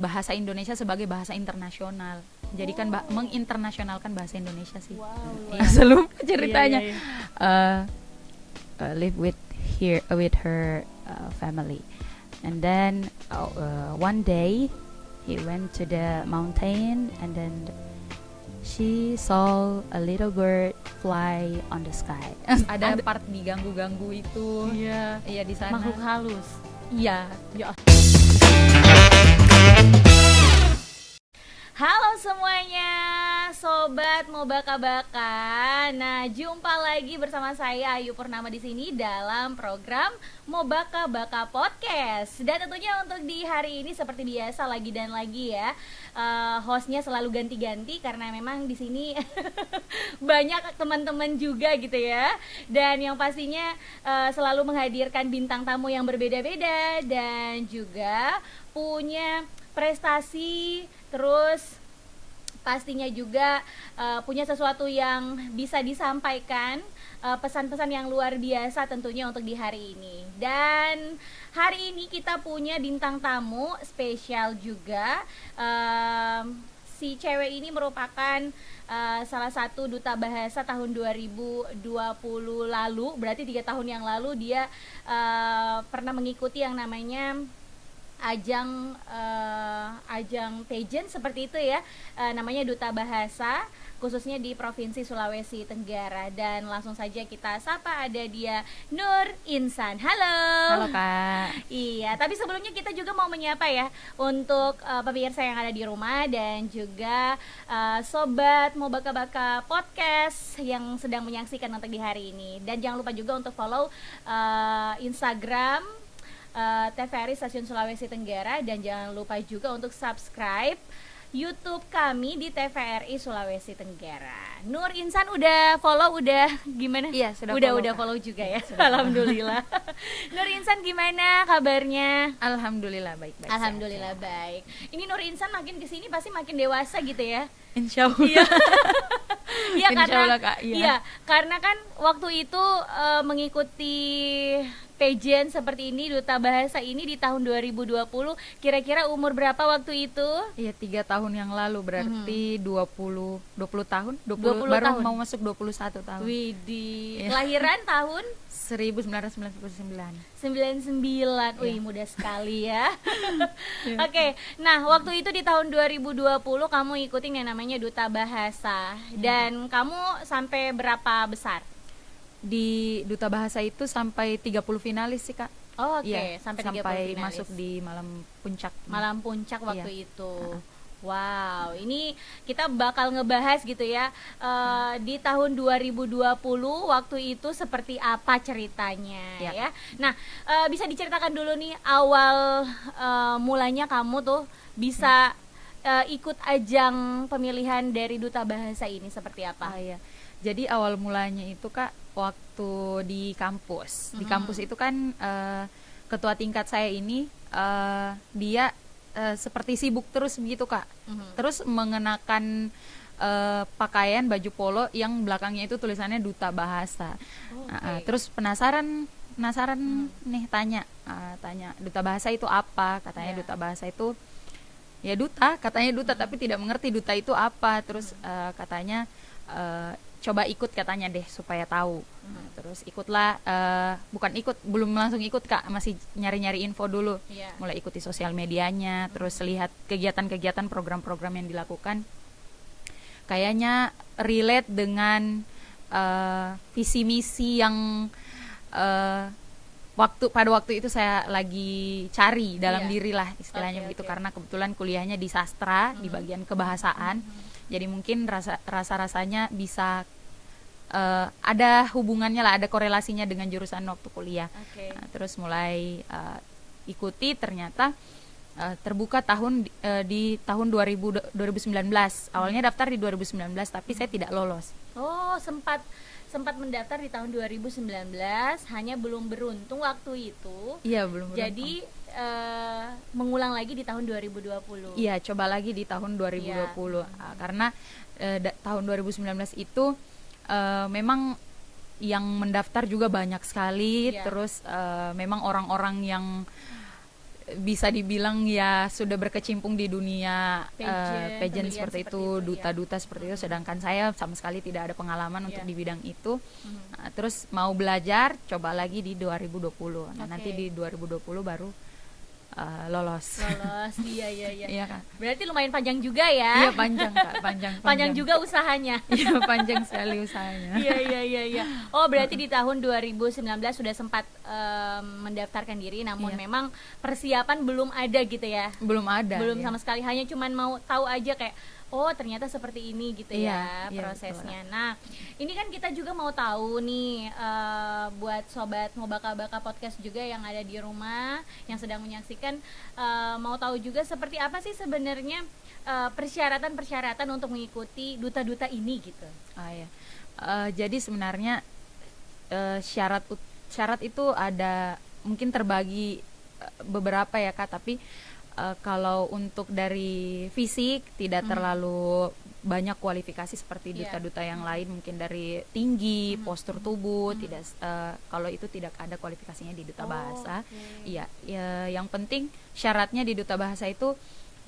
bahasa Indonesia sebagai bahasa internasional. Jadi kan menginternasionalkan bahasa Indonesia sih. Wow, Seluruh ceritanya. Iya. Live with her family, and then one day he went to the mountain, and then she saw a little bird fly on the sky. Ada part diganggu-ganggu itu. Iya. Iya di sana. Makhluk halus. Iya. Ya. Halo semuanya, sobat mau baka-baka. Nah, jumpa lagi bersama saya Ayu Purnama di sini dalam program Mau Baka-Baka Podcast. Dan tentunya untuk di hari ini seperti biasa lagi dan lagi ya. Hostnya selalu ganti-ganti karena memang di sini banyak teman-teman juga gitu ya. Dan yang pastinya selalu menghadirkan bintang tamu yang berbeda-beda dan juga punya prestasi, terus pastinya juga punya sesuatu yang bisa disampaikan, pesan-pesan yang luar biasa tentunya untuk di hari ini. Dan hari ini kita punya bintang tamu spesial juga. Si cewek ini merupakan salah satu duta bahasa tahun 2020 lalu, berarti 3 tahun yang lalu dia pernah mengikuti yang namanya ajang pageant seperti itu ya, namanya Duta Bahasa khususnya di Provinsi Sulawesi Tenggara. Dan langsung saja kita sapa, ada dia Nur Insan. Halo. Halo Kak. Iya, tapi sebelumnya kita juga mau menyapa ya untuk pemirsa yang ada di rumah dan juga sobat Mau Baka-Baka Podcast yang sedang menyaksikan untuk di hari ini. Dan jangan lupa juga untuk follow Instagram TVRI Stasiun Sulawesi Tenggara, dan jangan lupa juga untuk subscribe YouTube kami di TVRI Sulawesi Tenggara. Nur Insan udah follow, udah gimana? Iya, sudah follow juga ya. Alhamdulillah. Nur Insan gimana kabarnya? Alhamdulillah baik. Alhamdulillah baik. Ini Nur Insan makin kesini pasti makin dewasa gitu ya. Insya Allah. Iya. Iya Insya karena Allah, Kak, iya. Iya, karena kan waktu itu mengikuti pageant seperti ini, Duta Bahasa ini di tahun 2020. Kira-kira umur berapa waktu itu? Iya, 3 tahun yang lalu, berarti 20 tahun, 20 baru tahun. mau masuk 21 tahun. Widih. Iya. Kelahiran tahun 1999. 99. Wih, Iya. mudah sekali ya. Iya. Oke. Nah, waktu itu di tahun 2020 kamu ikutin yang namanya Duta Bahasa. Dan kamu sampai berapa besar? Di Duta Bahasa itu sampai 30 finalis sih, Kak. Oh, oke, Iya, sampai 30 sampai finalis. masuk di malam puncak. Malam puncak waktu Iya. itu. Wow, ini kita bakal ngebahas gitu ya, di tahun 2020 waktu itu seperti apa ceritanya ya. Nah, bisa diceritakan dulu nih awal mulanya kamu tuh bisa ikut ajang pemilihan dari Duta Bahasa ini seperti apa? Iya. Jadi awal mulanya itu, Kak, waktu di kampus. Di kampus itu kan ketua tingkat saya ini dia seperti sibuk terus begitu, Kak. Terus mengenakan pakaian baju polo yang belakangnya itu tulisannya Duta Bahasa. Terus penasaran nih, tanya Duta Bahasa itu apa? Katanya Duta Bahasa itu ya duta, katanya duta, tapi tidak mengerti duta itu apa. Terus katanya coba ikut katanya deh supaya tahu. Terus ikutlah, belum langsung ikut, Kak, masih nyari-nyari info dulu. Mulai ikuti sosial medianya, terus lihat kegiatan-kegiatan, program-program yang dilakukan. Kayaknya relate dengan visi misi yang pada waktu itu saya lagi cari dalam diri lah istilahnya begitu. Karena kebetulan kuliahnya di sastra, di bagian kebahasaan. Jadi mungkin rasa-rasanya bisa ada hubungannya lah, ada korelasinya dengan jurusan waktu kuliah. Nah, terus mulai ikuti, ternyata terbuka di tahun 2019. Awalnya daftar di 2019 tapi saya tidak lolos. Oh, sempat mendaftar di tahun 2019, hanya belum beruntung waktu itu. Iya, belum beruntung. Jadi mengulang lagi di tahun 2020. Iya, coba lagi di tahun 2020. Karena tahun 2019 itu memang yang mendaftar juga banyak sekali. Terus memang orang-orang yang bisa dibilang ya sudah berkecimpung di dunia Pageant, pageant pemilihan seperti seperti itu, itu, ya. duta-duta seperti itu, sedangkan saya sama sekali tidak ada pengalaman untuk di bidang itu. Nah, terus mau belajar, coba lagi di 2020. Nah, nanti di 2020 baru lolos. Iya iya. Iya kan? Berarti lumayan panjang juga ya. Iya, panjang Kak, Panjang juga usahanya. Iya, panjang sekali usahanya. Iya. Oh, berarti di tahun 2019 sudah sempat mendaftarkan diri, namun Iya. memang persiapan belum ada gitu ya. Belum ada. Belum ya. sama sekali, hanya cuman mau tahu aja kayak oh ternyata seperti ini gitu ya Iya, prosesnya. Nah, ini kan kita juga mau tahu nih buat sobat mau baka-baka podcast juga yang ada di rumah yang sedang menyaksikan, mau tahu juga seperti apa sih sebenarnya persyaratan-persyaratan untuk mengikuti duta-duta ini gitu. Ya. Jadi sebenarnya syarat itu ada mungkin terbagi beberapa ya Kak, tapi kalau untuk dari fisik tidak terlalu banyak kualifikasi seperti duta-duta yang lain, mungkin dari tinggi, postur tubuh, tidak kalau itu tidak ada kualifikasinya di duta bahasa. Iya, yang penting syaratnya di duta bahasa itu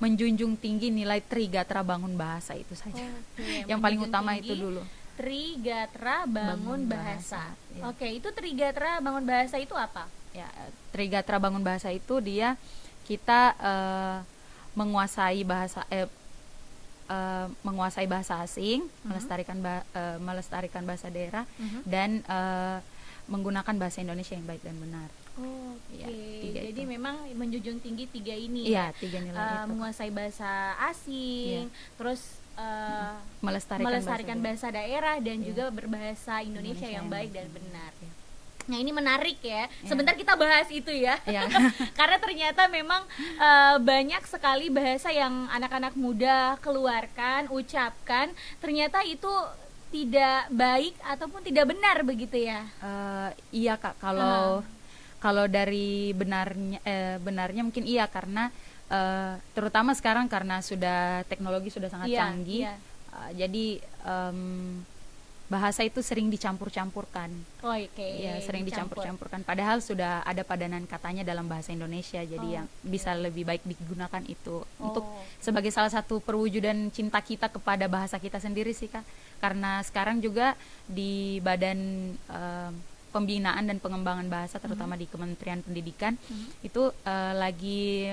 menjunjung tinggi nilai Trigatra Bangun Bahasa itu saja. Yang paling utama itu dulu. Trigatra Bangun Bahasa. Ya. Oke, itu Trigatra Bangun Bahasa itu apa? Ya, Trigatra Bangun Bahasa itu dia kita menguasai bahasa asing, melestarikan bahasa daerah, dan menggunakan bahasa Indonesia yang baik dan benar. Oke. Ya, jadi memang menjunjung tinggi tiga ini. Iya, tiga nilai itu. Menguasai bahasa asing, terus melestarikan bahasa daerah dan juga berbahasa Indonesia yang baik dan benar. Nah, ini menarik ya. Sebentar kita bahas itu ya. Karena ternyata memang banyak sekali bahasa yang anak-anak muda keluarkan, ucapkan, ternyata itu tidak baik ataupun tidak benar begitu ya. Iya Kak, kalau dari benarnya mungkin iya, karena terutama sekarang karena teknologi sudah sangat canggih. Jadi bahasa itu sering dicampur-campurkan. Ya, sering dicampur-campurkan. Padahal sudah ada padanan katanya dalam bahasa Indonesia. Jadi yang bisa lebih baik digunakan itu untuk sebagai salah satu perwujudan cinta kita kepada bahasa kita sendiri sih Kak. Karena sekarang juga di Badan Pembinaan dan Pengembangan Bahasa, terutama di Kementerian Pendidikan, itu lagi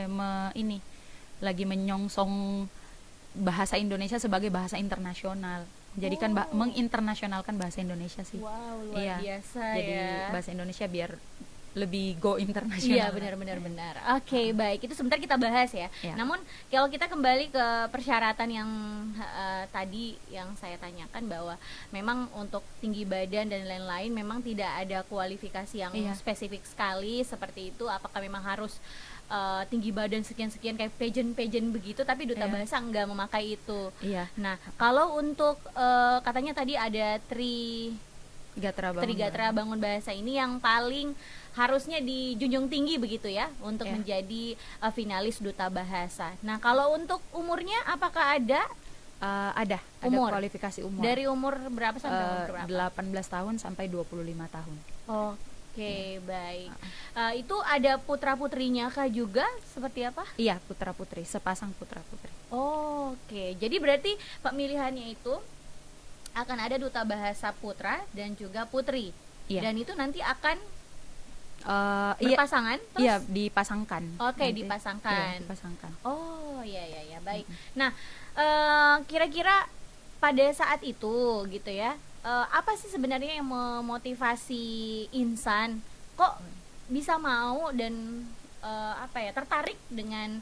menyongsong bahasa Indonesia sebagai bahasa internasional. Jadi kan menginternasionalkan bahasa Indonesia sih. Wow, luar biasa. Jadi bahasa Indonesia biar lebih go internasional. Iya, benar. Oke, baik. Itu sebentar kita bahas ya. Namun kalau kita kembali ke persyaratan yang tadi yang saya tanyakan, bahwa memang untuk tinggi badan dan lain-lain memang tidak ada kualifikasi yang spesifik sekali seperti itu. Apakah memang harus tinggi badan sekian-sekian kayak pageant begitu, tapi duta bahasa enggak memakai itu. Nah, kalau untuk katanya tadi ada Trigatra Bangun Bahasa ini yang paling harusnya dijunjung tinggi begitu ya untuk menjadi finalis duta bahasa. Nah, kalau untuk umurnya apakah ada? Ada kualifikasi umur. Dari umur berapa sampai umur berapa? 18 tahun sampai 25 tahun. Oke, baik. Itu ada putra-putrinya kah juga? Seperti apa? Iya, putra-putri, sepasang putra-putri. Oke, jadi berarti pemilihannya itu akan ada duta bahasa putra dan juga putri. Dan itu nanti akan berpasangan? Iya, dipasangkan. Oke, dipasangkan. Iya, dipasangkan. Oh, iya, baik. Nah, kira-kira pada saat itu gitu ya, apa sih sebenarnya yang memotivasi insan kok bisa mau dan tertarik dengan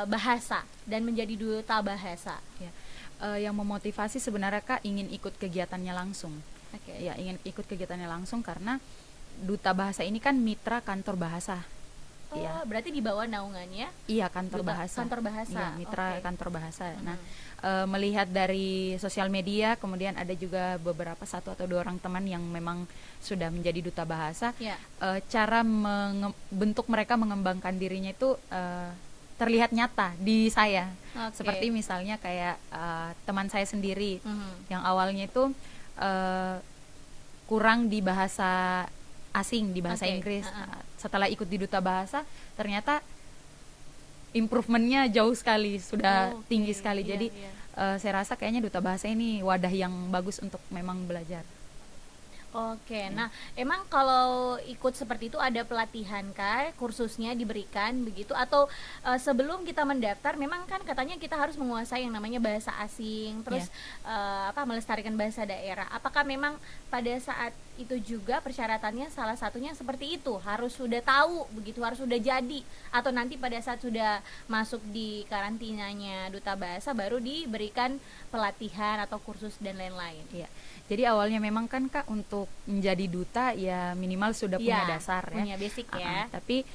bahasa dan menjadi duta bahasa? Yang memotivasi sebenarnya Kak ingin ikut kegiatannya langsung. Ya, ingin ikut kegiatannya langsung karena duta bahasa ini kan mitra kantor bahasa. Berarti di bawah naungannya? Iya, kantor bahasa. Kantor bahasa. Iya, mitra kantor bahasa. Nah, melihat dari sosial media, kemudian ada juga beberapa 1 atau 2 orang teman yang memang sudah menjadi duta bahasa. Cara bentuk mereka mengembangkan dirinya itu terlihat nyata di saya. Seperti misalnya kayak teman saya sendiri yang awalnya itu kurang di bahasa asing, di bahasa Inggris. Setelah ikut di duta bahasa, ternyata improvementnya jauh sekali, sudah Oh, tinggi oke. sekali. Iya, Jadi iya. saya rasa kayaknya duta bahasa ini wadah yang bagus untuk memang belajar. Oke, nah emang kalau ikut seperti itu ada pelatihan kah, kursusnya diberikan begitu atau sebelum kita mendaftar memang kan katanya kita harus menguasai yang namanya bahasa asing, terus melestarikan bahasa daerah. Apakah memang pada saat itu juga persyaratannya salah satunya seperti itu, harus sudah tahu begitu, harus sudah jadi, atau nanti pada saat sudah masuk di karantinanya duta bahasa baru diberikan pelatihan atau kursus dan lain-lain? Iya. Jadi awalnya memang kan Kak untuk menjadi duta ya minimal sudah punya Iya, dasar ya. punya basic ya. Tapi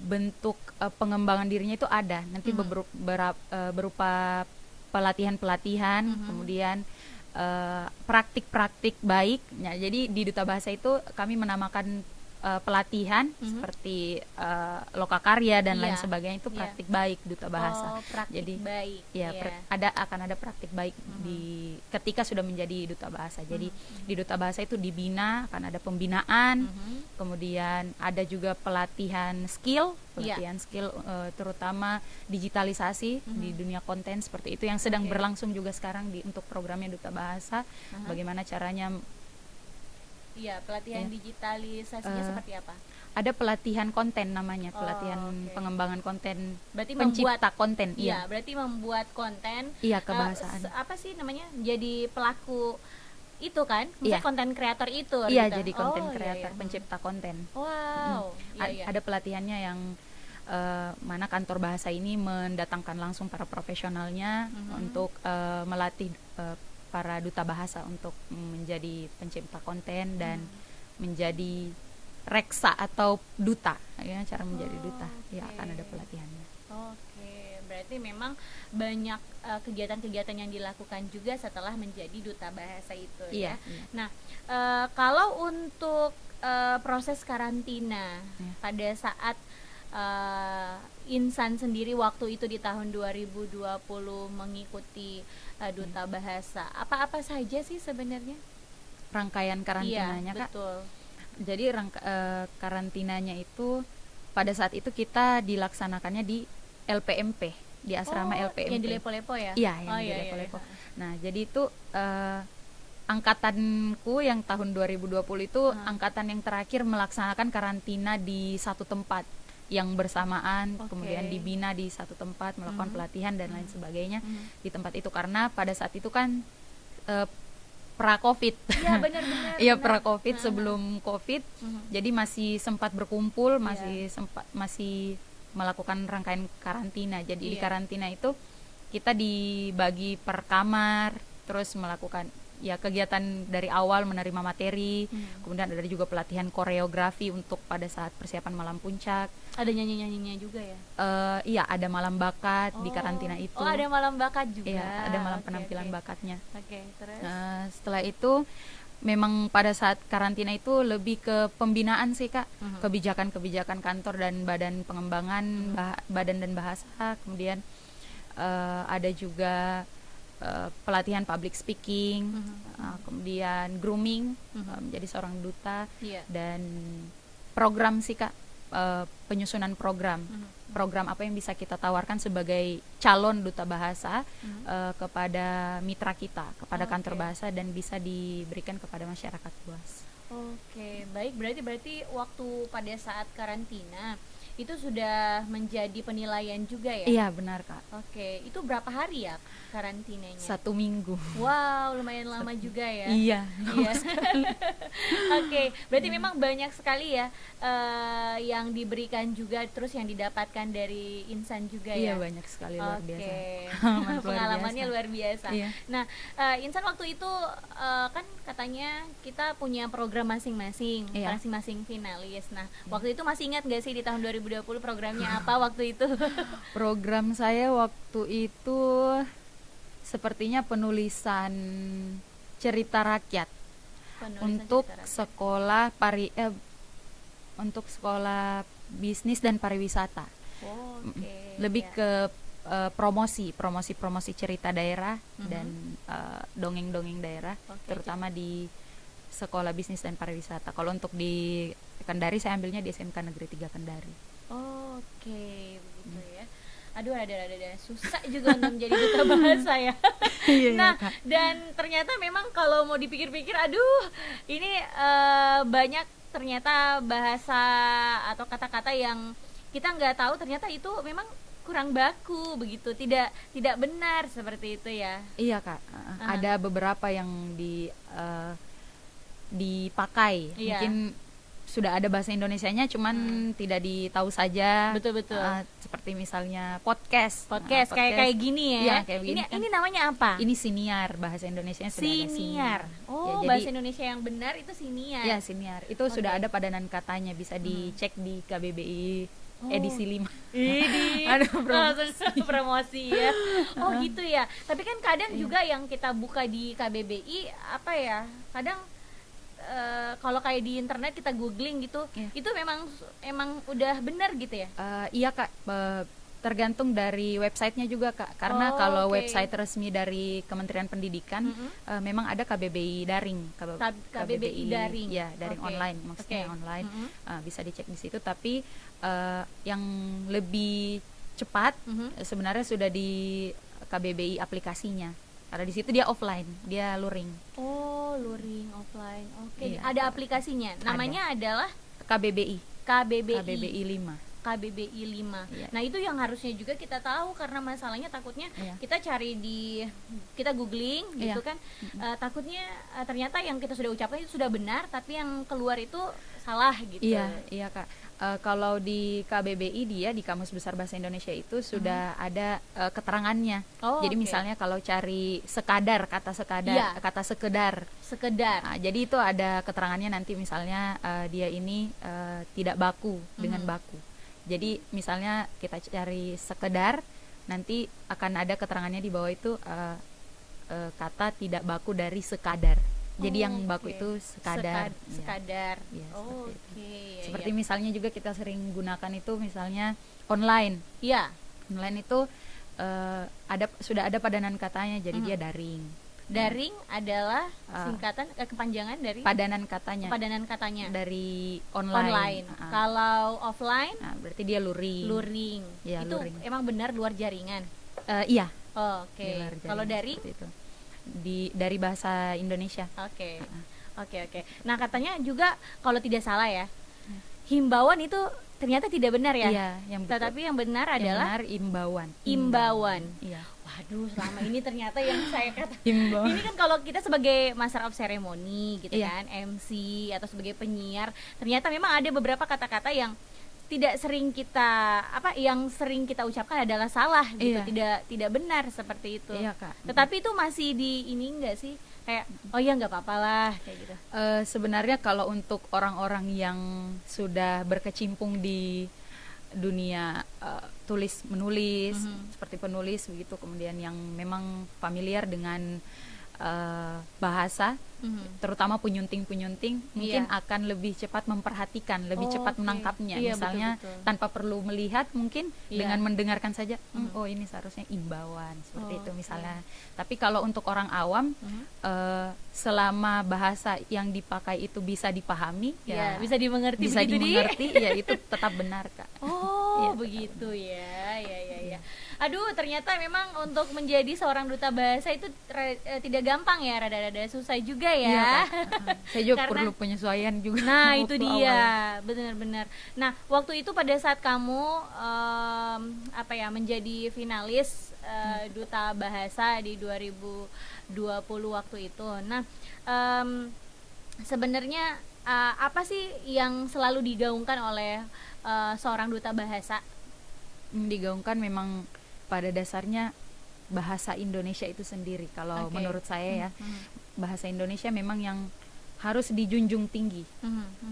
bentuk pengembangan dirinya itu ada. Nanti berupa pelatihan-pelatihan, kemudian praktik-praktik baik. Nah, jadi di duta bahasa itu kami menamakan pelatihan seperti lokakarya dan lain Iya, sebagainya itu iya. praktik baik duta bahasa. Oh, praktik Jadi baik. ya Iya. akan ada praktik baik di ketika sudah menjadi duta bahasa. Jadi di duta bahasa itu dibina, akan ada pembinaan, kemudian ada juga pelatihan skill terutama digitalisasi di dunia konten seperti itu yang sedang Oke. berlangsung juga sekarang untuk programnya duta bahasa. Bagaimana caranya? Iya, pelatihan Iya. digitalisasinya seperti apa? Ada pelatihan konten namanya, pelatihan oke. pengembangan konten, Berarti pencipta konten. Iya, berarti membuat konten. Iya, kebahasaan. Apa sih namanya? Jadi pelaku itu kan? Maksudnya Iya. konten kreator itu Iya, gitu. jadi konten Oh, iya, creator, iya. pencipta konten. Wow. Iya, iya. Ada pelatihannya yang mana kantor bahasa ini mendatangkan langsung para profesionalnya untuk melatih para duta bahasa untuk menjadi pencipta konten dan menjadi reksa atau duta, ya, cara menjadi duta. Ya, oke. akan ada pelatihannya. Oke, berarti memang banyak kegiatan-kegiatan yang dilakukan juga setelah menjadi duta bahasa itu Iya, ya. iya. Nah, kalau untuk proses karantina Iya. pada saat Insan sendiri waktu itu di tahun 2020 mengikuti duta bahasa, apa-apa saja sih sebenarnya? Rangkaian karantinanya, Iya, Kak. betul. Jadi karantinanya itu pada saat itu kita dilaksanakannya di LPMP, di asrama LPMP. Yang di Lepo-Lepo ya? Iya, yang Oh, di iya, iya, Lepo-Lepo. iya. Nah, jadi itu angkatanku yang tahun 2020 itu angkatan yang terakhir melaksanakan karantina di satu tempat yang bersamaan, Oke. kemudian dibina di satu tempat, melakukan pelatihan dan lain sebagainya di tempat itu karena pada saat itu kan pra-Covid. Iya, benar-benar. Iya, benar. pra-Covid, sebelum Covid. Jadi masih sempat berkumpul, Iya. masih melakukan rangkaian karantina. Jadi di Iya. karantina itu kita dibagi per kamar, terus melakukan ya kegiatan dari awal menerima materi, kemudian ada juga pelatihan koreografi untuk pada saat persiapan malam puncak. Ada nyanyi-nyanyinya juga ya? Iya, ada malam bakat di karantina itu. Oh, ada malam bakat juga. Iya, ada malam Oke, penampilan oke. bakatnya. Oke, terus? Setelah itu memang pada saat karantina itu lebih ke pembinaan sih, Kak. Kebijakan-kebijakan kantor dan badan pengembangan badan dan bahasa, kemudian ada juga pelatihan public speaking, kemudian grooming menjadi seorang duta, Iya. dan program sih, Kak, penyusunan program apa yang bisa kita tawarkan sebagai calon duta bahasa kepada mitra kita, kepada kantor Oke. bahasa, dan bisa diberikan kepada masyarakat luas. Oke, baik. Berarti waktu pada saat karantina itu sudah menjadi penilaian juga ya? Iya, benar, Kak. Oke, itu berapa hari ya karantinanya? 1 minggu. Wow, lumayan lama juga ya. Iya. Iya. Oke, berarti memang banyak sekali ya yang diberikan juga, terus yang didapatkan dari Insan juga Iya, ya. banyak sekali, luar biasa. Oke, Luar pengalamannya biasa. luar biasa. Iya. Nah, Insan waktu itu kan katanya kita punya program masing-masing, Iya. masing-masing finalis. Nah, waktu itu masih ingat nggak sih di tahun 2020 programnya apa waktu itu? Program saya waktu itu sepertinya penulisan cerita rakyat Penulisan untuk cerita rakyat. untuk sekolah bisnis dan pariwisata. Oke. Lebih ya. ke promosi cerita daerah dan dongeng-dongeng daerah, Oke, terutama di sekolah bisnis dan pariwisata. Kalau untuk di Kendari saya ambilnya di SMK Negeri 3 Kendari. Oke, begitu ya. Aduh, ada susah juga untuk menjadi duta bahasa ya. Iya, Nah, Kak. dan ternyata memang kalau mau dipikir-pikir, aduh, ini banyak ternyata bahasa atau kata-kata yang kita nggak tahu ternyata itu memang kurang baku begitu, tidak benar seperti itu ya. Iya, Kak. Ada beberapa yang dipakai. Iya. Mungkin sudah ada bahasa Indonesianya, cuman tidak ditahu saja. Betul. Seperti misalnya podcast. Podcast kayak gini ya. Iya, kayak begini Ini namanya apa? Ini siniar, bahasa Indonesianya sudah ada Siniar. Oh, Ya, bahasa Indonesia yang benar itu siniar. Ya, siniar. Itu sudah ada padanan katanya, bisa dicek di KBBI edisi 5. Ini Aduh, promosi ya. Oh gitu ya. Tapi kan kadang juga yang kita buka di KBBI apa ya? Kadang kalau kayak di internet kita googling gitu, itu emang udah benar gitu ya? Iya, Kak. Tergantung dari websitenya juga, Kak. Karena kalau website resmi dari Kementerian Pendidikan memang ada KBBI daring. KBBI daring. Ya, daring online, maksudnya online. Bisa dicek di situ. Tapi yang lebih cepat sebenarnya sudah di KBBI aplikasinya. Karena di situ dia offline, dia luring. Oh, luring offline. Oke. Iya. Ada aplikasinya. Namanya adalah KBBI 5. KBBI 5. Iya. Nah, itu yang harusnya juga kita tahu, karena masalahnya takutnya kita cari kita googling gitu kan. Takutnya ternyata yang kita sudah ucapkan itu sudah benar, tapi yang keluar itu salah gitu. Iya, Kak. Kalau di KBBI dia di Kamus Besar Bahasa Indonesia itu sudah ada keterangannya. Jadi misalnya kalau cari sekadar, kata sekedar. Nah, jadi itu ada keterangannya nanti, misalnya dia ini tidak baku dengan baku. Jadi misalnya kita cari sekedar, nanti akan ada keterangannya di bawah itu kata tidak baku dari sekadar. Jadi yang baku itu sekadar. Sekadar. Ya, Seperti seperti misalnya juga kita sering gunakan itu misalnya online. Iya. Online itu sudah ada padanan katanya, jadi dia daring. Daring adalah singkatan kepanjangan dari padanan katanya dari online. Kalau offline berarti dia luring. Ya, itu luring. emang benar luar jaringan. Iya. Oke. Kalau dari dari bahasa Indonesia. Oke. Nah, katanya juga kalau tidak salah ya, himbauan itu ternyata tidak benar ya. Iya, yang betul. Tetapi yang benar adalah imbauan. Iya. Waduh, selama ini ternyata yang saya kata Himbauan. ini kan kalau kita sebagai master of ceremony gitu Iya. kan, MC atau sebagai penyiar, ternyata memang ada beberapa kata-kata yang yang sering kita ucapkan adalah salah gitu, tidak benar seperti itu. Iya, Kak. Tetapi itu masih di ini enggak sih? Kayak oh ya nggak apa-apa lah kayak gitu. Sebenarnya kalau untuk orang-orang yang sudah berkecimpung di dunia tulis menulis, seperti penulis begitu, kemudian yang memang familiar dengan bahasa, terutama penyunting mungkin akan lebih cepat memperhatikan, lebih cepat menangkapnya. Misalnya betul. Tanpa perlu melihat, mungkin dengan mendengarkan saja, oh ini seharusnya imbauan seperti itu misalnya. Tapi kalau untuk orang awam, selama bahasa yang dipakai itu bisa dipahami, bisa dimengerti, ya itu tetap benar, Kak. Begitu ya. Aduh, ternyata memang untuk menjadi seorang duta bahasa itu tidak gampang ya, rada-rada susah juga ya. Saya juga perlu penyesuaian juga. Nah, itu dia, benar-benar. Nah, waktu itu pada saat kamu menjadi finalis duta bahasa di 2020 waktu itu. Nah, sebenarnya apa sih yang selalu digaungkan oleh seorang duta bahasa? Digaungkan memang pada dasarnya bahasa Indonesia itu sendiri. Kalau menurut saya ya, bahasa Indonesia memang yang harus dijunjung tinggi,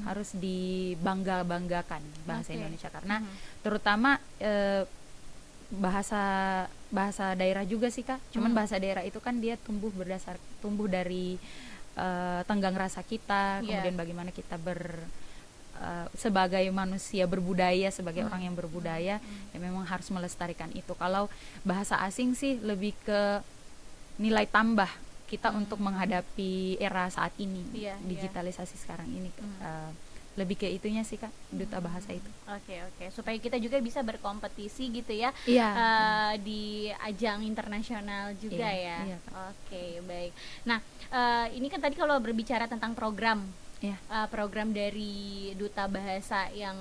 harus dibangga-banggakan bahasa Indonesia, karena terutama bahasa daerah juga sih, Kak. Cuman bahasa daerah itu kan dia tumbuh dari tenggang rasa kita, kemudian bagaimana kita sebagai manusia berbudaya, sebagai orang yang berbudaya, ya memang harus melestarikan itu. Kalau bahasa asing sih lebih ke nilai tambah kita untuk menghadapi era saat ini, digitalisasi sekarang ini. lebih ke itunya sih Kak, duta bahasa itu. Oke, supaya kita juga bisa berkompetisi gitu ya, Iya. di ajang internasional juga Iya, ya. iya, Kak. Oke, baik. Nah, ini kan tadi kalau berbicara tentang program, Iya. program dari duta bahasa yang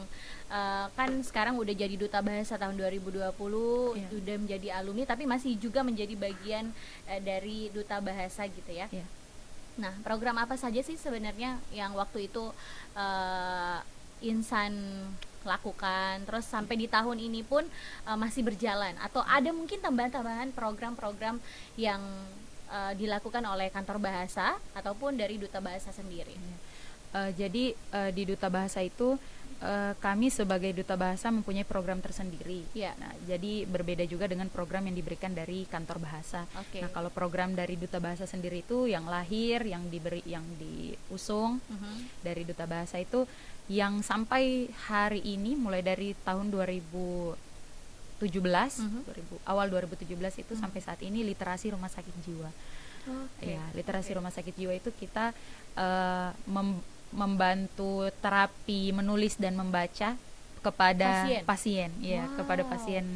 kan sekarang udah jadi duta bahasa tahun 2020, Iya. udah menjadi alumni tapi masih juga menjadi bagian dari duta bahasa gitu ya. Iya. Nah, program apa saja sih sebenarnya yang waktu itu Insan lakukan, terus sampai di tahun ini pun masih berjalan, atau ada mungkin tambahan-tambahan program-program yang dilakukan oleh kantor bahasa ataupun dari duta bahasa sendiri? Jadi di duta bahasa itu kami sebagai duta bahasa mempunyai program tersendiri. Iya. Nah, jadi berbeda juga dengan program yang diberikan dari kantor bahasa. Oke. Nah, kalau program dari duta bahasa sendiri itu yang lahir, yang diusung dari duta bahasa itu yang sampai hari ini mulai dari tahun 2017, awal 2017 itu sampai saat ini literasi rumah sakit jiwa. Ya, literasi rumah sakit jiwa itu kita membantu terapi menulis dan membaca kepada pasien, ya, kepada pasien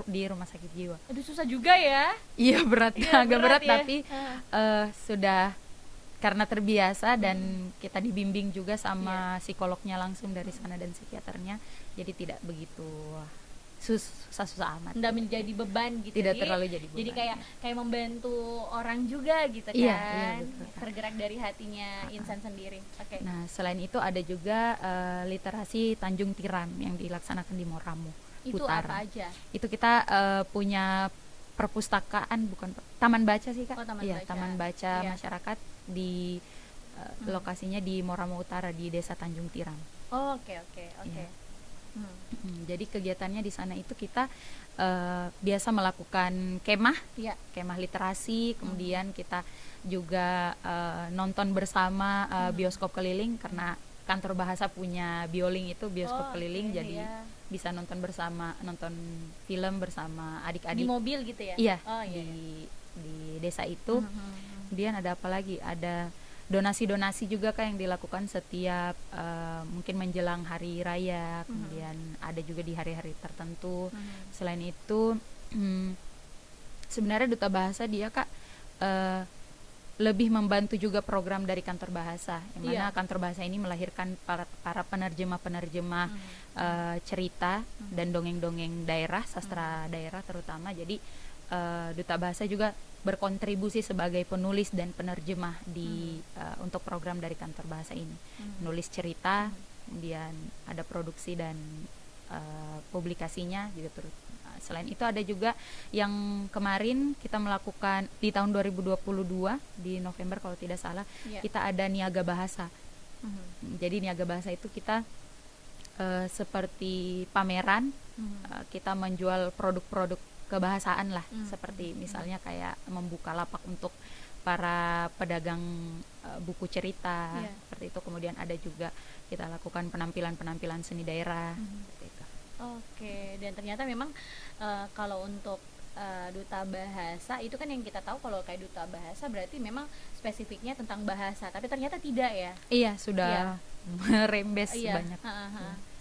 di rumah sakit jiwa. Aduh, susah juga ya. Iya, berat, agak berat ya. tapi sudah karena terbiasa dan kita dibimbing juga sama psikolognya langsung dari sana dan psikiaternya, jadi tidak begitu susah amat. Tidak menjadi beban gitu. Tidak terlalu jadi beban. Jadi kayak membantu orang juga gitu kan. Iya, betul. Tergerak dari hatinya Insan sendiri. Oke. Nah, selain itu ada juga literasi Tanjung Tiram yang dilaksanakan di Moramo Itu Utara. apa aja? Itu kita punya perpustakaan, bukan taman baca sih Kak. Oh, taman iya, baca. taman baca Iya. masyarakat di lokasinya di Moramo Utara di Desa Tanjung Tiram. Oh, oke. Iya. Jadi kegiatannya di sana itu kita biasa melakukan kemah literasi, kemudian kita juga nonton bersama bioskop keliling, karena kantor bahasa punya bioling itu bioskop keliling, jadi bisa nonton bersama, nonton film bersama adik-adik di mobil gitu ya. Iya. Di desa itu. Kemudian ada apa lagi, ada donasi-donasi juga Kak yang dilakukan setiap mungkin menjelang hari raya, kemudian ada juga di hari-hari tertentu. Selain itu sebenarnya duta bahasa dia Kak lebih membantu juga program dari kantor bahasa, yang mana kantor bahasa ini melahirkan para penerjemah-penerjemah cerita dan dongeng-dongeng daerah, sastra daerah terutama. Jadi duta bahasa juga berkontribusi sebagai penulis dan penerjemah di untuk program dari kantor bahasa ini, menulis cerita, kemudian ada produksi dan publikasinya juga turut. Selain itu ada juga yang kemarin kita melakukan di tahun 2022 di November kalau tidak salah, kita ada niaga bahasa. Jadi niaga bahasa itu kita seperti pameran, kita menjual produk-produk kebahasaan lah, seperti misalnya kayak membuka lapak untuk para pedagang buku cerita, seperti itu. Kemudian ada juga kita lakukan penampilan seni daerah, seperti itu. Oke, dan ternyata memang kalau untuk duta bahasa itu kan yang kita tahu, kalau kayak duta bahasa berarti memang spesifiknya tentang bahasa, tapi ternyata tidak ya. Iya, sudah merembes banyak.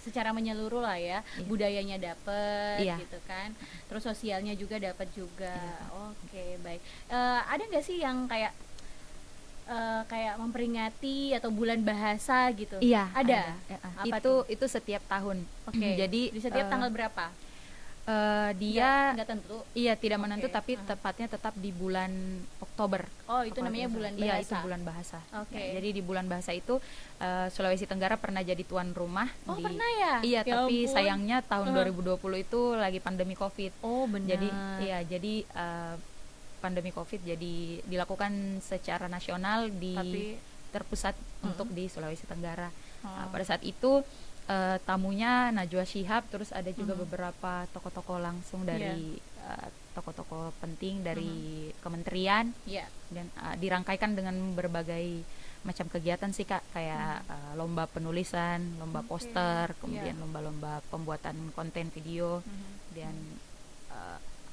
Secara menyeluruh lah ya, budayanya dapat gitu kan, terus sosialnya juga dapat juga. Oke, baik. Ada nggak sih yang kayak memperingati atau bulan bahasa gitu? Iya, ada. Apa itu setiap tahun. Jadi di setiap tanggal berapa? Dia nggak tentu. Iya, tidak menentu, tapi tepatnya tetap di bulan Oktober. Oh, itu namanya bulan bahasa. Iya, itu bulan bahasa. Oke. Jadi di bulan bahasa itu Sulawesi Tenggara pernah jadi tuan rumah. Pernah ya? Iya, Ya tapi ampun. sayangnya tahun 2020 itu lagi pandemi Covid. Oh, benar. Jadi pandemi Covid jadi dilakukan secara nasional Tapi terpusat untuk di Sulawesi Tenggara. Pada saat itu tamunya Najwa Shihab, terus ada juga beberapa tokoh-tokoh langsung dari tokoh-tokoh penting dari kementerian, dan dirangkaikan dengan berbagai macam kegiatan sih Kak, kayak lomba penulisan, lomba poster, kemudian lomba-lomba pembuatan konten video, dan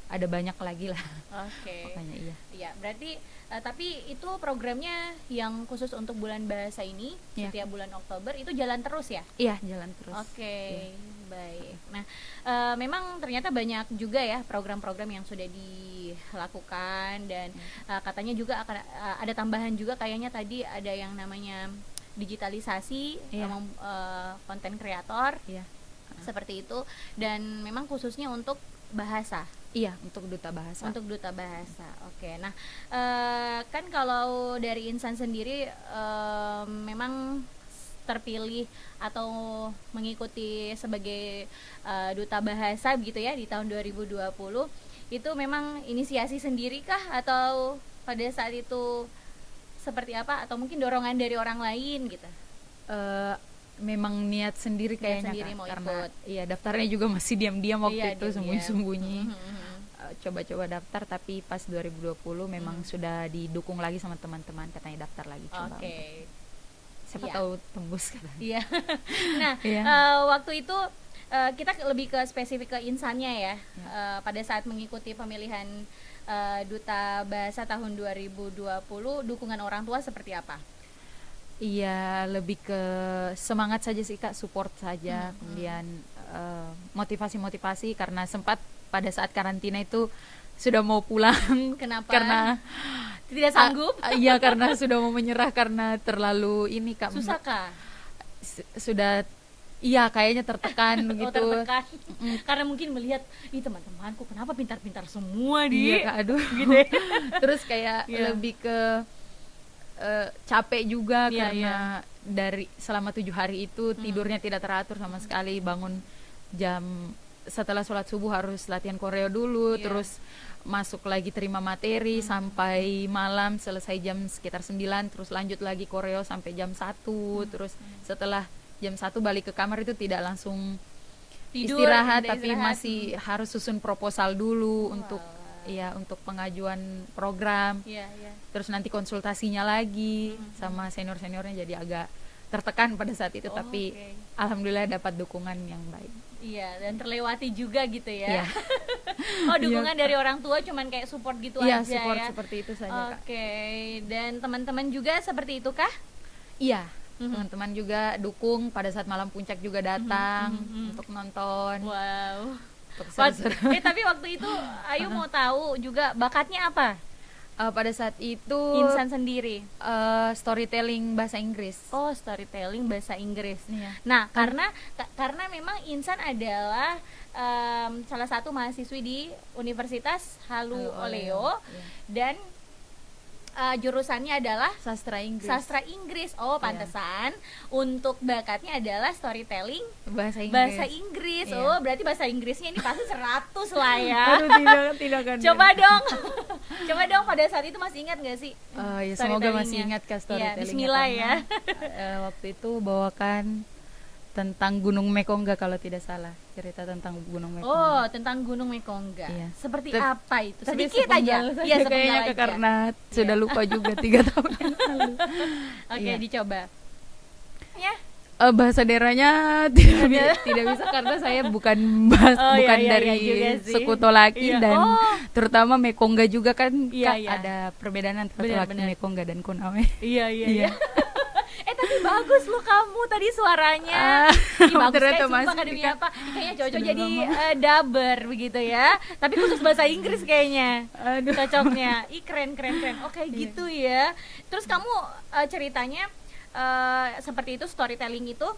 ada banyak lagi lah. Oke. Pokoknya iya. Iya, berarti tapi itu programnya yang khusus untuk bulan bahasa ini Iya. setiap bulan Oktober itu jalan terus ya? Iya, jalan terus. Oke, baik. Nah, memang ternyata banyak juga ya program-program yang sudah dilakukan dan katanya juga akan ada tambahan juga kayaknya tadi ada yang namanya digitalisasi, Iya. konten kreator Iya. seperti itu dan memang khususnya untuk bahasa. Iya, untuk duta bahasa. Untuk duta bahasa, oke. Nah, kan kalau dari Insan sendiri memang terpilih atau mengikuti sebagai duta bahasa gitu ya di tahun 2020 itu memang inisiasi sendiri kah atau pada saat itu seperti apa atau mungkin dorongan dari orang lain gitu? Memang niat sendiri kayaknya sendiri Kak, mau karena ikut. iya daftarnya juga masih diam-diam waktu Iya, itu diam-diam. sembunyi-sembunyi. Coba-coba daftar tapi pas 2020 memang sudah didukung lagi sama teman-teman, katanya daftar lagi coba. Oke. Siapa Iya. tahu tembus katanya. Iya. Nah, Iya. waktu itu kita lebih ke spesifik ke insannya ya. Pada saat mengikuti pemilihan duta bahasa tahun 2020, dukungan orang tua seperti apa? Iya, lebih ke semangat saja sih Kak, support saja, kemudian motivasi-motivasi karena sempat pada saat karantina itu sudah mau pulang. Kenapa? Karena Tidak sanggup? iya, karena sudah mau menyerah karena terlalu ini Kak. Susah kah? Sudah iya kayaknya tertekan Oh, begitu. tertekan. Karena mungkin melihat, ih teman-temanku kenapa pintar-pintar semua Iya Kak, aduh. gitu ya. Terus kayak Iya. lebih ke capek juga Iya, karena dari selama 7 hari itu tidurnya tidak teratur sama sekali, bangun setelah sholat subuh harus latihan koreo dulu, Iya. terus masuk lagi terima materi sampai malam, selesai jam sekitar 9, terus lanjut lagi koreo sampai jam 1, terus setelah jam 1 balik ke kamar itu tidak langsung Tidur, istirahat tidak tapi istirahat. masih harus susun proposal dulu Wah. untuk pengajuan program. Iya, iya. Terus nanti konsultasinya lagi sama senior-seniornya, jadi agak tertekan pada saat itu, tapi Oke. alhamdulillah dapat dukungan yang baik. Iya, dan terlewati juga gitu ya. Iya. Oh, dukungan dari orang tua cuman kayak support gitu Iya, aja support ya. seperti itu saja Kak. Oke, dan teman-teman juga seperti itu kah? Iya, teman-teman juga dukung, pada saat malam puncak juga datang untuk nonton, Wow. untuk seru-seru. Tapi waktu itu Ayu mau tahu juga bakatnya apa? Pada saat itu Insan sendiri. storytelling bahasa Inggris. Oh, storytelling bahasa Inggris. Iya. Nah, karena memang Insan adalah salah satu mahasiswi di Universitas Halu Oleo Iya. dan jurusannya adalah Sastra Inggris. sastra Inggris. Oh, pantesan untuk bakatnya adalah storytelling bahasa Inggris. bahasa Inggris. Iya. Oh, berarti bahasa Inggrisnya ini pasti 100 lah ya. Aduh, tidak kan. Coba dong. Coba dong, pada saat itu masih ingat gak sih? Ya, semoga masih storytellingnya? ingat Kak storytellingnya. Iya, bismillah ya. Waktu itu bawakan tentang Gunung Mekongga kalau tidak salah, cerita tentang Gunung Mekongga. Oh, tentang Gunung Mekongga. Iya. Seperti Tapi- apa itu? Tapi Sedikit aja. sepenggal saja Iya, sepenggal kayaknya aja. Kak, karena sudah lupa juga 3 tahun yang lalu. Oke, Iya. dicoba. Ya. Bahasa daerahnya tidak bisa karena saya bukan Oh, iya, bukan iya, dari iya juga sih. suku Tolaki Iya. dan Oh. terutama Mekongga juga kan Iya, Kak, iya. ada perbedaan antara Benar, Tolaki, benar. Mekongga dan Konawe. Iya, Iya. iya. Tapi bagus loh kamu tadi suaranya. Ih, bagus ternyata sumpah, masih, demi Kak. apa? Kayaknya cocok Sudah jadi lama. dubber begitu ya. Tapi khusus bahasa Inggris kayaknya. Aduh. Cocoknya. Ih, keren. Oke, Iya. gitu ya. Terus kamu ceritanya seperti itu, storytelling itu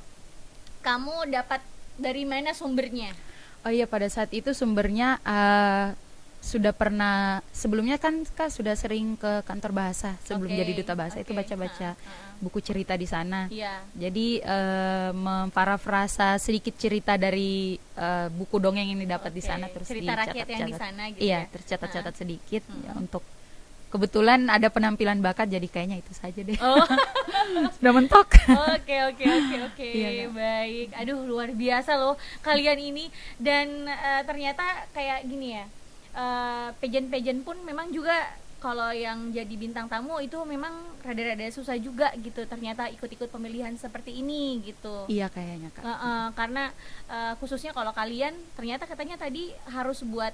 kamu dapat dari mana sumbernya? Oh iya, pada saat itu sumbernya sudah pernah sebelumnya kan Kak sudah sering ke kantor bahasa sebelum Oke, jadi duta bahasa itu oke. baca-baca buku cerita di sana. Iya. Jadi memparafrasa sedikit cerita dari buku dongeng yang didapat di Oke, sana, terus cerita rakyat yang di dicatat-catat. sana gitu Iya, ya? tercatat-catat sedikit ya, untuk kebetulan ada penampilan bakat, jadi kayaknya itu saja deh. Oh. Sudah mentok. Oke. Iya, Kak. Baik. Aduh, luar biasa loh kalian ini, dan ternyata kayak gini ya. Pageant pun memang juga kalau yang jadi bintang tamu itu memang rada-rada susah juga gitu. Ternyata ikut-ikut pemilihan seperti ini gitu. Iya kayaknya Kak. Karena khususnya kalau kalian ternyata katanya tadi harus buat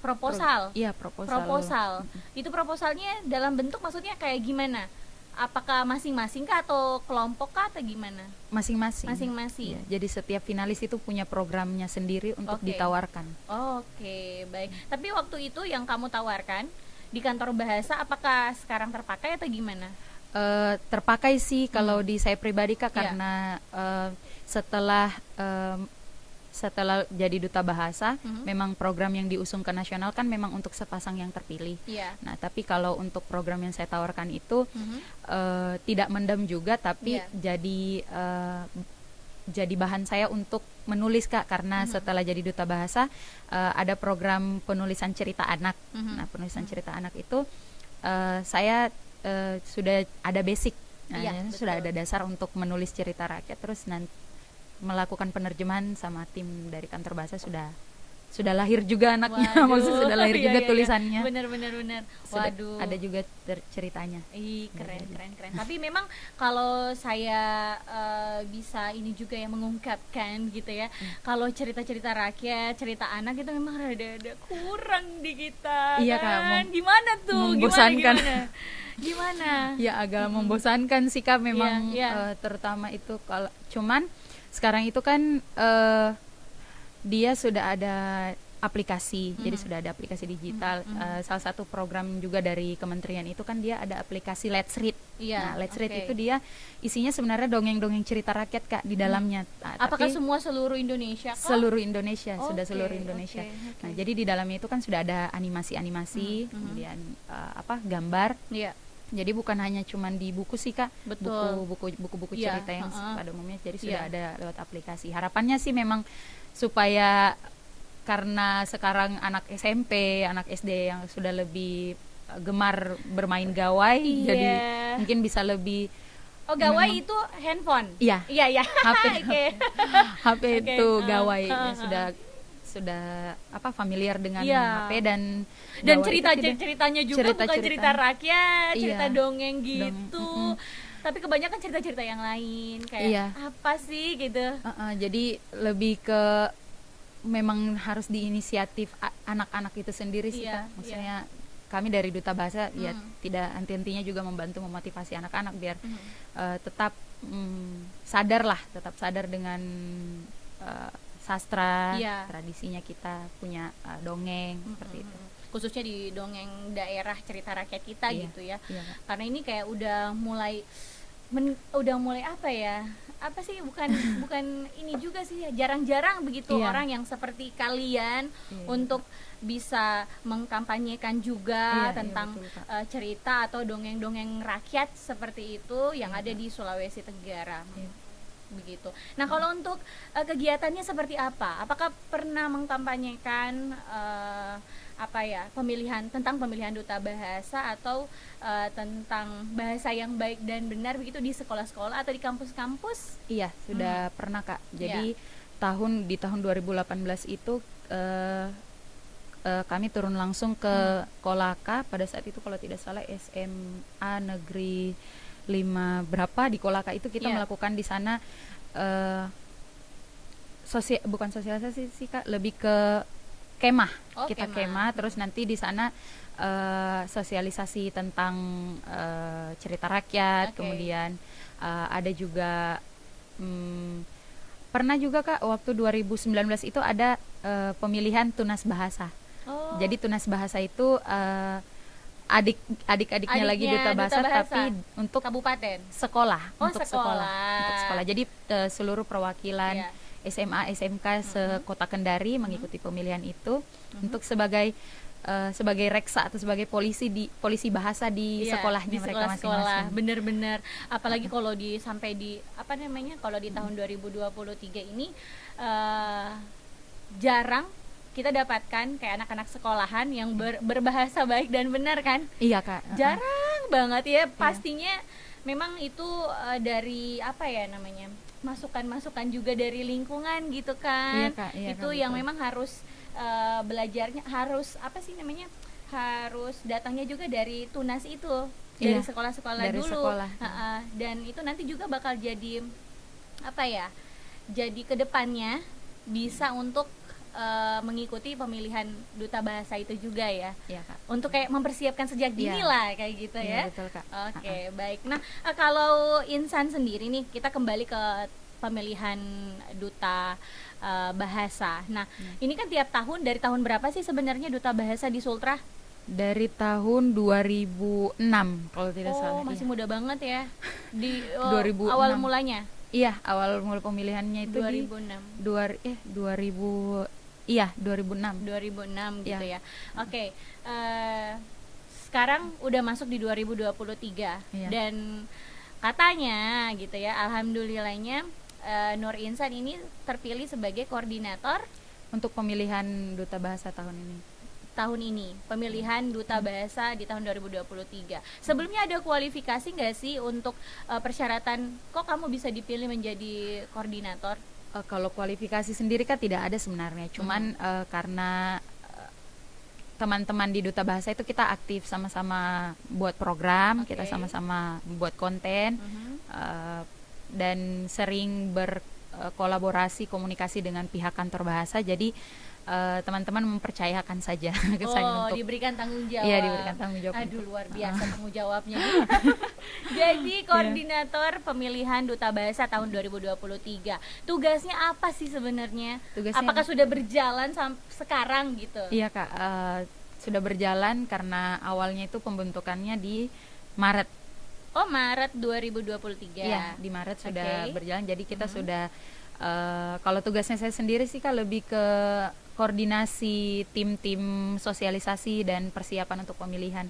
proposal. Iya, proposal. Proposal. Itu proposalnya dalam bentuk maksudnya kayak gimana? Apakah masing-masing kah atau kelompok kah atau gimana? Masing-masing. Masing-masing. Iya, jadi setiap finalis itu punya programnya sendiri untuk Oke. ditawarkan. Oke, baik. Tapi waktu itu yang kamu tawarkan di kantor bahasa, apakah sekarang terpakai atau gimana? Terpakai sih kalau di saya pribadi Kak, Iya. karena setelah setelah jadi duta bahasa, memang program yang diusung ke nasional kan memang untuk sepasang yang terpilih. Iya. Nah, tapi kalau untuk program yang saya tawarkan itu tidak mendem juga, tapi Iya. jadi bahan saya untuk menulis Kak, karena setelah jadi duta bahasa ada program penulisan cerita anak. Nah, penulisan cerita anak itu saya sudah ada basic, Iya, sudah betul. ada dasar untuk menulis cerita rakyat, terus nanti melakukan penerjemahan sama tim dari kantor bahasa sudah lahir juga anaknya. Waduh. Maksudnya sudah lahir Iya, juga iya, iya. tulisannya. Benar. Sudah Waduh. ada juga ceritanya. Ih, keren. Tapi memang kalau saya bisa ini juga ya mengungkapkan gitu ya. Kalau cerita-cerita rakyat, cerita anak itu memang rada-rada kurang di kita. Iya, Kak, kan? Gimana tuh? membosankan. Gimana? Ya agak membosankan sih Kak, memang Iya. terutama itu kalau cuman sekarang itu kan dia sudah ada aplikasi, jadi sudah ada aplikasi digital. Salah satu program juga dari kementerian itu kan dia ada aplikasi Let's Read. Iya, Nah, Let's Read oke. itu dia isinya sebenarnya dongeng-dongeng cerita rakyat Kak di dalamnya. Apakah Tapi semua seluruh Indonesia kah? seluruh Indonesia, sudah Oke, seluruh Indonesia. oke. Nah, jadi di dalamnya itu kan sudah ada animasi-animasi, kemudian gambar. Iya. Jadi bukan hanya cuman di buku sih Kak, Betul. buku-buku Iya, cerita yang pada umumnya, jadi sudah Iya. ada lewat aplikasi. Harapannya sih memang supaya, karena sekarang anak SMP, anak SD yang sudah lebih gemar bermain gawai, Iya. jadi mungkin bisa lebih Oh, gawai itu handphone. Iya. Iya. HP Oke. HP Oke, itu gawai heeh, sudah familiar dengan Iya. HP dan Dan gawai itu tidak- ceritanya juga bukan cerita-cerita. cerita rakyat, cerita Iya. dongeng Dongeng, gitu. Tapi kebanyakan cerita-cerita yang lain kayak Iya. apa sih gitu. Jadi lebih ke memang harus diinisiatif anak-anak itu sendiri sih Iya, Kak. Maksudnya kami dari Duta Bahasa ya Hmm. tidak henti-hentinya juga membantu memotivasi anak-anak biar tetap tetap sadar dengan sastra, Iya. tradisinya kita punya dongeng seperti itu. Khususnya di dongeng daerah cerita rakyat kita Iya. gitu ya. Iya, Kak. Karena ini kayak udah mulai apa ya? Apa sih bukan ini juga sih ya, jarang-jarang begitu Iya. orang yang seperti kalian Iya. untuk bisa mengkampanyekan juga Iya, tentang betul, Kak. cerita atau dongeng-dongeng rakyat seperti itu yang ada di Sulawesi Tenggara. Iya. Begitu. Nah, kalau untuk kegiatannya seperti apa? Apakah pernah mengkampanyekan tentang pemilihan duta bahasa atau tentang bahasa yang baik dan benar begitu di sekolah-sekolah atau di kampus-kampus? Iya, sudah pernah Kak. Jadi di tahun 2018 itu kami turun langsung ke Kolaka pada saat itu, kalau tidak salah SMA Negeri 5 berapa di Kolaka itu kita Iya. melakukan di sana bukan sosialisasi sih Kak, lebih ke kemah. Oh, Kita kemah, terus nanti di sana sosialisasi tentang cerita rakyat. Oke. Kemudian ada juga pernah juga Kak waktu 2019 itu ada pemilihan tunas bahasa. Oh. Jadi tunas bahasa itu adik-adiknya lagi Adiknya duta bahasa, duta bahasa. tapi untuk Kabupaten. sekolah, Oh, untuk sekolah. untuk sekolah. Jadi seluruh perwakilan Iya. SMA, SMK sekota Kendari mengikuti pemilihan itu untuk sebagai reksa atau sebagai polisi bahasa di Iya, sekolahnya di mereka sekolah-sekolah. masing-masing. Bener-bener. Apalagi kalau kalau di tahun 2023 ini jarang kita dapatkan kayak anak-anak sekolahan yang berbahasa baik dan benar kan? Iya Kak. Jarang banget ya. Pastinya memang itu dari masukan-masukan juga dari lingkungan gitu kan. Iya, Kak. Iya, Itu Kak, yang betul. memang harus belajarnya harus harus datangnya juga dari tunas itu, dari Iya, sekolah-sekolah dari dulu. sekolah. Dan itu nanti juga bakal jadi jadi kedepannya bisa untuk mengikuti pemilihan duta bahasa itu juga ya. Iya Kak. Untuk kayak mempersiapkan sejak dini Iya. lah kayak gitu Iya, ya. betul Kak. Oke, baik. Nah, kalau Insan sendiri nih, kita kembali ke pemilihan duta bahasa. Nah, ini kan tiap tahun, dari tahun berapa sih sebenarnya duta bahasa di Sultra? Dari tahun 2006 kalau tidak salah. Oh, masih Iya. muda banget ya. Di 2006. awal mulanya Iya, awal mula pemilihannya itu 2006. 2000 iya 2006. 2006 gitu Iya. ya. Oke. Sekarang udah masuk di 2023 Iya. dan katanya gitu ya, alhamdulillahnya Nur Insan ini terpilih sebagai koordinator Untuk pemilihan duta bahasa tahun ini. pemilihan duta bahasa di tahun 2023. Sebelumnya ada kualifikasi nggak sih untuk persyaratan kok kamu bisa dipilih menjadi koordinator? Kalau kualifikasi sendiri kan tidak ada sebenarnya, cuman karena teman-teman di duta bahasa itu kita aktif sama-sama buat program, Oke. kita sama-sama buat konten, dan sering berkolaborasi komunikasi dengan pihak kantor bahasa. Jadi teman-teman mempercayakan saja ke saya Oh, untuk diberikan tanggung jawab. Iya, diberikan tanggung jawab Aduh, untuk- luar biasa tanggung jawabnya. Jadi koordinator pemilihan duta bahasa tahun 2023. Tugasnya apa sih sebenarnya? Tugasnya- Apakah sudah berjalan sampai sekarang gitu? Iya Kak, sudah berjalan karena awalnya itu pembentukannya di Maret. Oh, Maret 2023. Iya, di Maret sudah Oke. berjalan. Jadi kita sudah kalau tugasnya saya sendiri sih Kak lebih ke koordinasi tim-tim sosialisasi dan persiapan untuk pemilihan.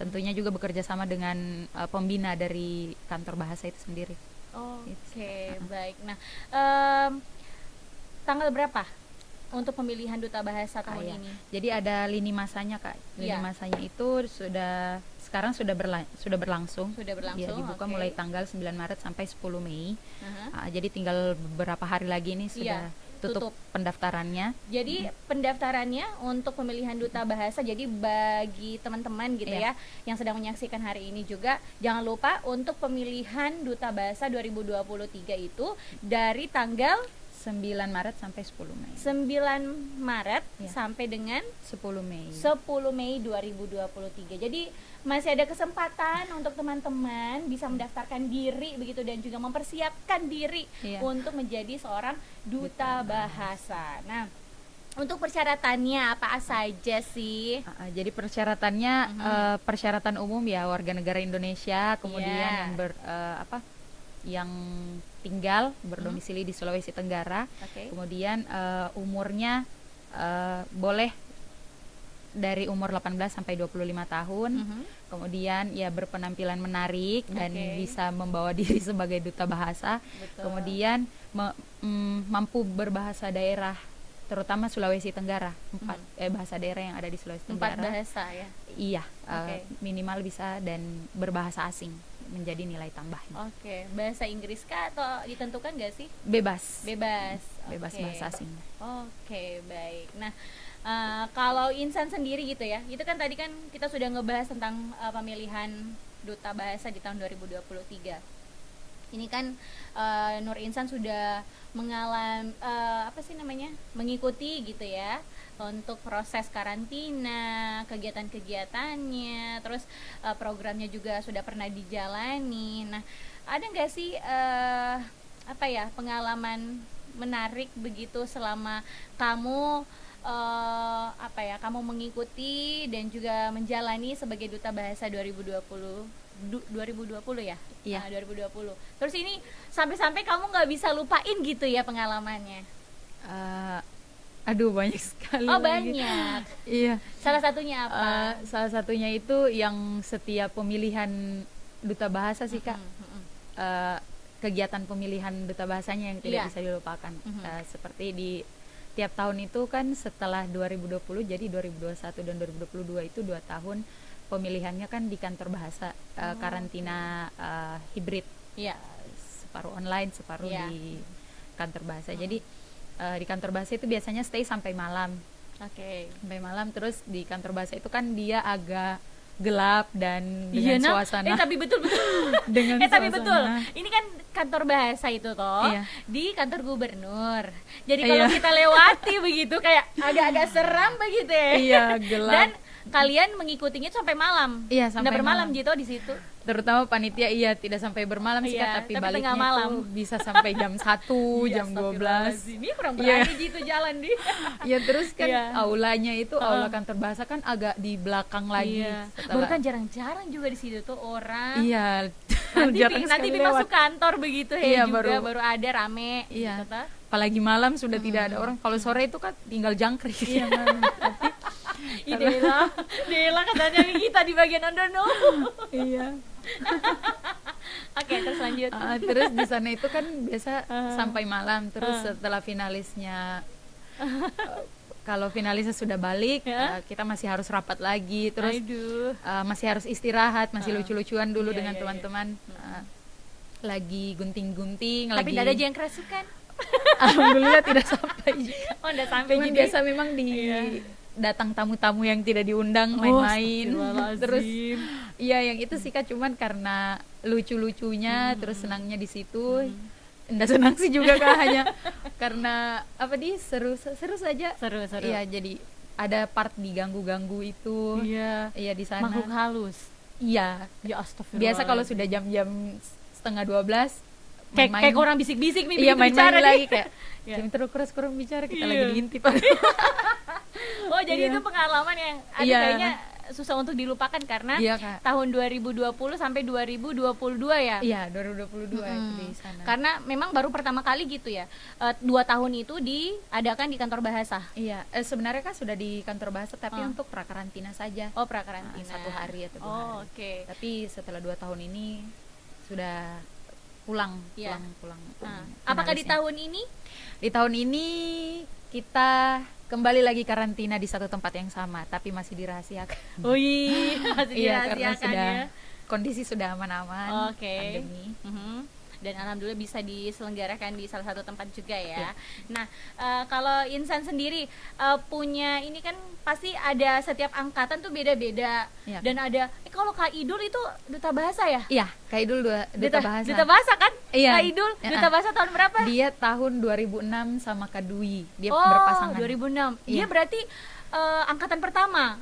Tentunya juga bekerja sama dengan pembina dari kantor bahasa itu sendiri. Oke, baik. Nah, tanggal berapa untuk pemilihan duta bahasa tahun Iya. ini? Jadi ada lini masanya Kak. Lini Iya. masanya itu sekarang sudah berlangsung. Sudah berlangsung. Iya, dibuka oke. mulai tanggal 9 Maret sampai 10 Mei. Aha. Jadi tinggal beberapa hari lagi ini sudah Iya, tutup pendaftarannya. Jadi pendaftarannya untuk pemilihan duta bahasa, jadi bagi teman-teman gitu Iya. ya yang sedang menyaksikan hari ini juga, jangan lupa untuk pemilihan duta bahasa 2023 itu dari tanggal 9 Maret sampai 10 Mei. 9 Maret Iya. sampai dengan 10 Mei. 10 Mei 2023. Jadi masih ada kesempatan untuk teman-teman bisa mendaftarkan diri begitu dan juga mempersiapkan diri Iya. untuk menjadi seorang duta Duta bahasa. Nah, untuk persyaratannya apa saja sih? Jadi persyaratannya persyaratan umum ya, warga negara Indonesia, kemudian Iya. yang tinggal berdomisili di Sulawesi Tenggara. Oke. Kemudian umurnya boleh dari umur 18 sampai 25 tahun. Kemudian ya berpenampilan menarik dan Oke. bisa membawa diri sebagai duta bahasa. Betul. Kemudian mampu berbahasa daerah, terutama Sulawesi Tenggara. Bahasa daerah yang ada di Sulawesi 4 Tenggara. bahasa ya. Iya, Oke. minimal bisa dan berbahasa asing menjadi nilai tambahnya. Oke, bahasa Inggris kah atau ditentukan gak sih? Bebas. Bebas. Bebas Oke. bahasa asing. Oke, baik. Nah, kalau Insan sendiri gitu ya, itu kan tadi kan kita sudah ngebahas tentang pemilihan duta bahasa di tahun 2023. Ini kan Nur Insan sudah mengikuti gitu ya untuk proses karantina, kegiatan-kegiatannya, terus programnya juga sudah pernah dijalani. Nah, ada nggak sih pengalaman menarik begitu selama kamu kamu mengikuti dan juga menjalani sebagai duta bahasa 2020 ya? Iya. 2020. Terus ini sampai-sampai kamu nggak bisa lupain gitu ya pengalamannya? Aduh, banyak sekali. Oh, lagi. banyak. Iya. Salah satunya apa? Salah satunya itu yang setiap pemilihan duta bahasa sih Kak. Kegiatan pemilihan duta bahasanya yang tidak Iya. bisa dilupakan. Seperti di tiap tahun itu kan setelah 2020, jadi 2021 dan 2022 itu 2 tahun pemilihannya kan di kantor bahasa, karantina hibrid. Iya. Separuh online, separuh Iya. di kantor bahasa. Jadi di kantor bahasa itu biasanya stay sampai malam. Oke. Sampai malam, terus di kantor bahasa itu kan dia agak, gelap dan dengan suasana tapi betul dengan tapi suasana. betul, ini kan kantor bahasa itu toh, Iya. di kantor gubernur. Jadi kalau Iya. kita lewati begitu kayak agak-agak seram begitu ya. Iya, gelap. Dan kalian mengikutinya sampai malam. Iya, sampai Nggak bermalam malam. gitu di situ. Terutama panitia tidak sampai bermalam sih Iya, Kak, tapi tapi baliknya tengah malam. tuh bisa sampai jam 1, jam 12. Astagfirullahaladzim. Ini kurang Iya. berani gitu jalan di. Ya terus kan Iya. aulanya itu aula kantor bahasa kan agak di belakang lagi. Iya. Setelah- Baru kan jarang-jarang juga di situ tuh orang. Iya. Nanti jarang nanti sekali masuk lewat. kantor begitu ya Iya, juga baru ada rame Iya. gitu toh. Apalagi malam sudah tidak ada orang. Kalau sore itu kan tinggal jangkrik. Iya, Ih, Dela katanya kita di bagian under no. Iya. Oke, terus lanjut. Terus di sana itu kan biasa sampai malam. Terus setelah finalisnya kalau finalisnya sudah balik, Ya. kita masih harus rapat lagi. Terus Aduh. masih harus istirahat, masih lucu-lucuan dulu Iya, dengan iya, teman-teman. Lagi gunting-gunting, Tapi lagi. tidak ada yang kerasukan. Alhamdulillah tidak sampai juga. Oh, udah sampai Cuman jadi. biasa memang Iya. datang tamu-tamu yang tidak diundang Oh, main-main. astagfirullahaladzim. Terus iya yang itu sih Kak, cuman karena lucu-lucunya terus senangnya di situ. Enggak senang sih juga Kak, hanya karena apa seru saja. Seru. Iya, jadi ada part diganggu-ganggu itu. Iya. Iya di sana. Makhluk halus. Iya. Ya astagfirullah. Biasa kalau sudah jam-jam setengah 12 kayak orang bisik-bisik nih iya begitu main-main bicara lagi nih. kayak Iya. jangan terus kurang bicara, kita Iya. lagi diintip. Oh, jadi Iya. itu pengalaman yang Iya. kayaknya susah untuk dilupakan karena Iya, Kak. tahun 2020 sampai 2022 ya. Iya 2022 itu di sana. Karena memang baru pertama kali gitu ya. 2 tahun itu diadakan di kantor bahasa. Iya, sebenarnya kan sudah di kantor bahasa tapi untuk prakarantina saja. Oh, prakarantina. 1 hari atau 2 Oh, hari. oke. Tapi setelah 2 tahun ini sudah pulang. Iya. Pulang. Apakah di finalisnya. tahun ini? Di tahun ini kita kembali lagi karantina di satu tempat yang sama, tapi masih dirahasiakan. Oh iya, masih Iya, karena dirahasiakan sudah ya. kondisi sudah aman-aman. Oke. Pandemi. Mhm. Dan alhamdulillah bisa diselenggarakan di salah satu tempat juga ya. Iya. Nah, kalau Insan sendiri punya ini kan pasti ada setiap angkatan tuh beda-beda. Iya. Dan ada kalau Kak Idul itu duta bahasa ya? Iya, Kak Idul duta bahasa. Duta bahasa kan? Iya. Kak Idul duta bahasa tahun berapa? Dia tahun 2006 sama Kak Dwi. Dia Oh, berpasangan. 2006. Dia Iya. berarti angkatan pertama.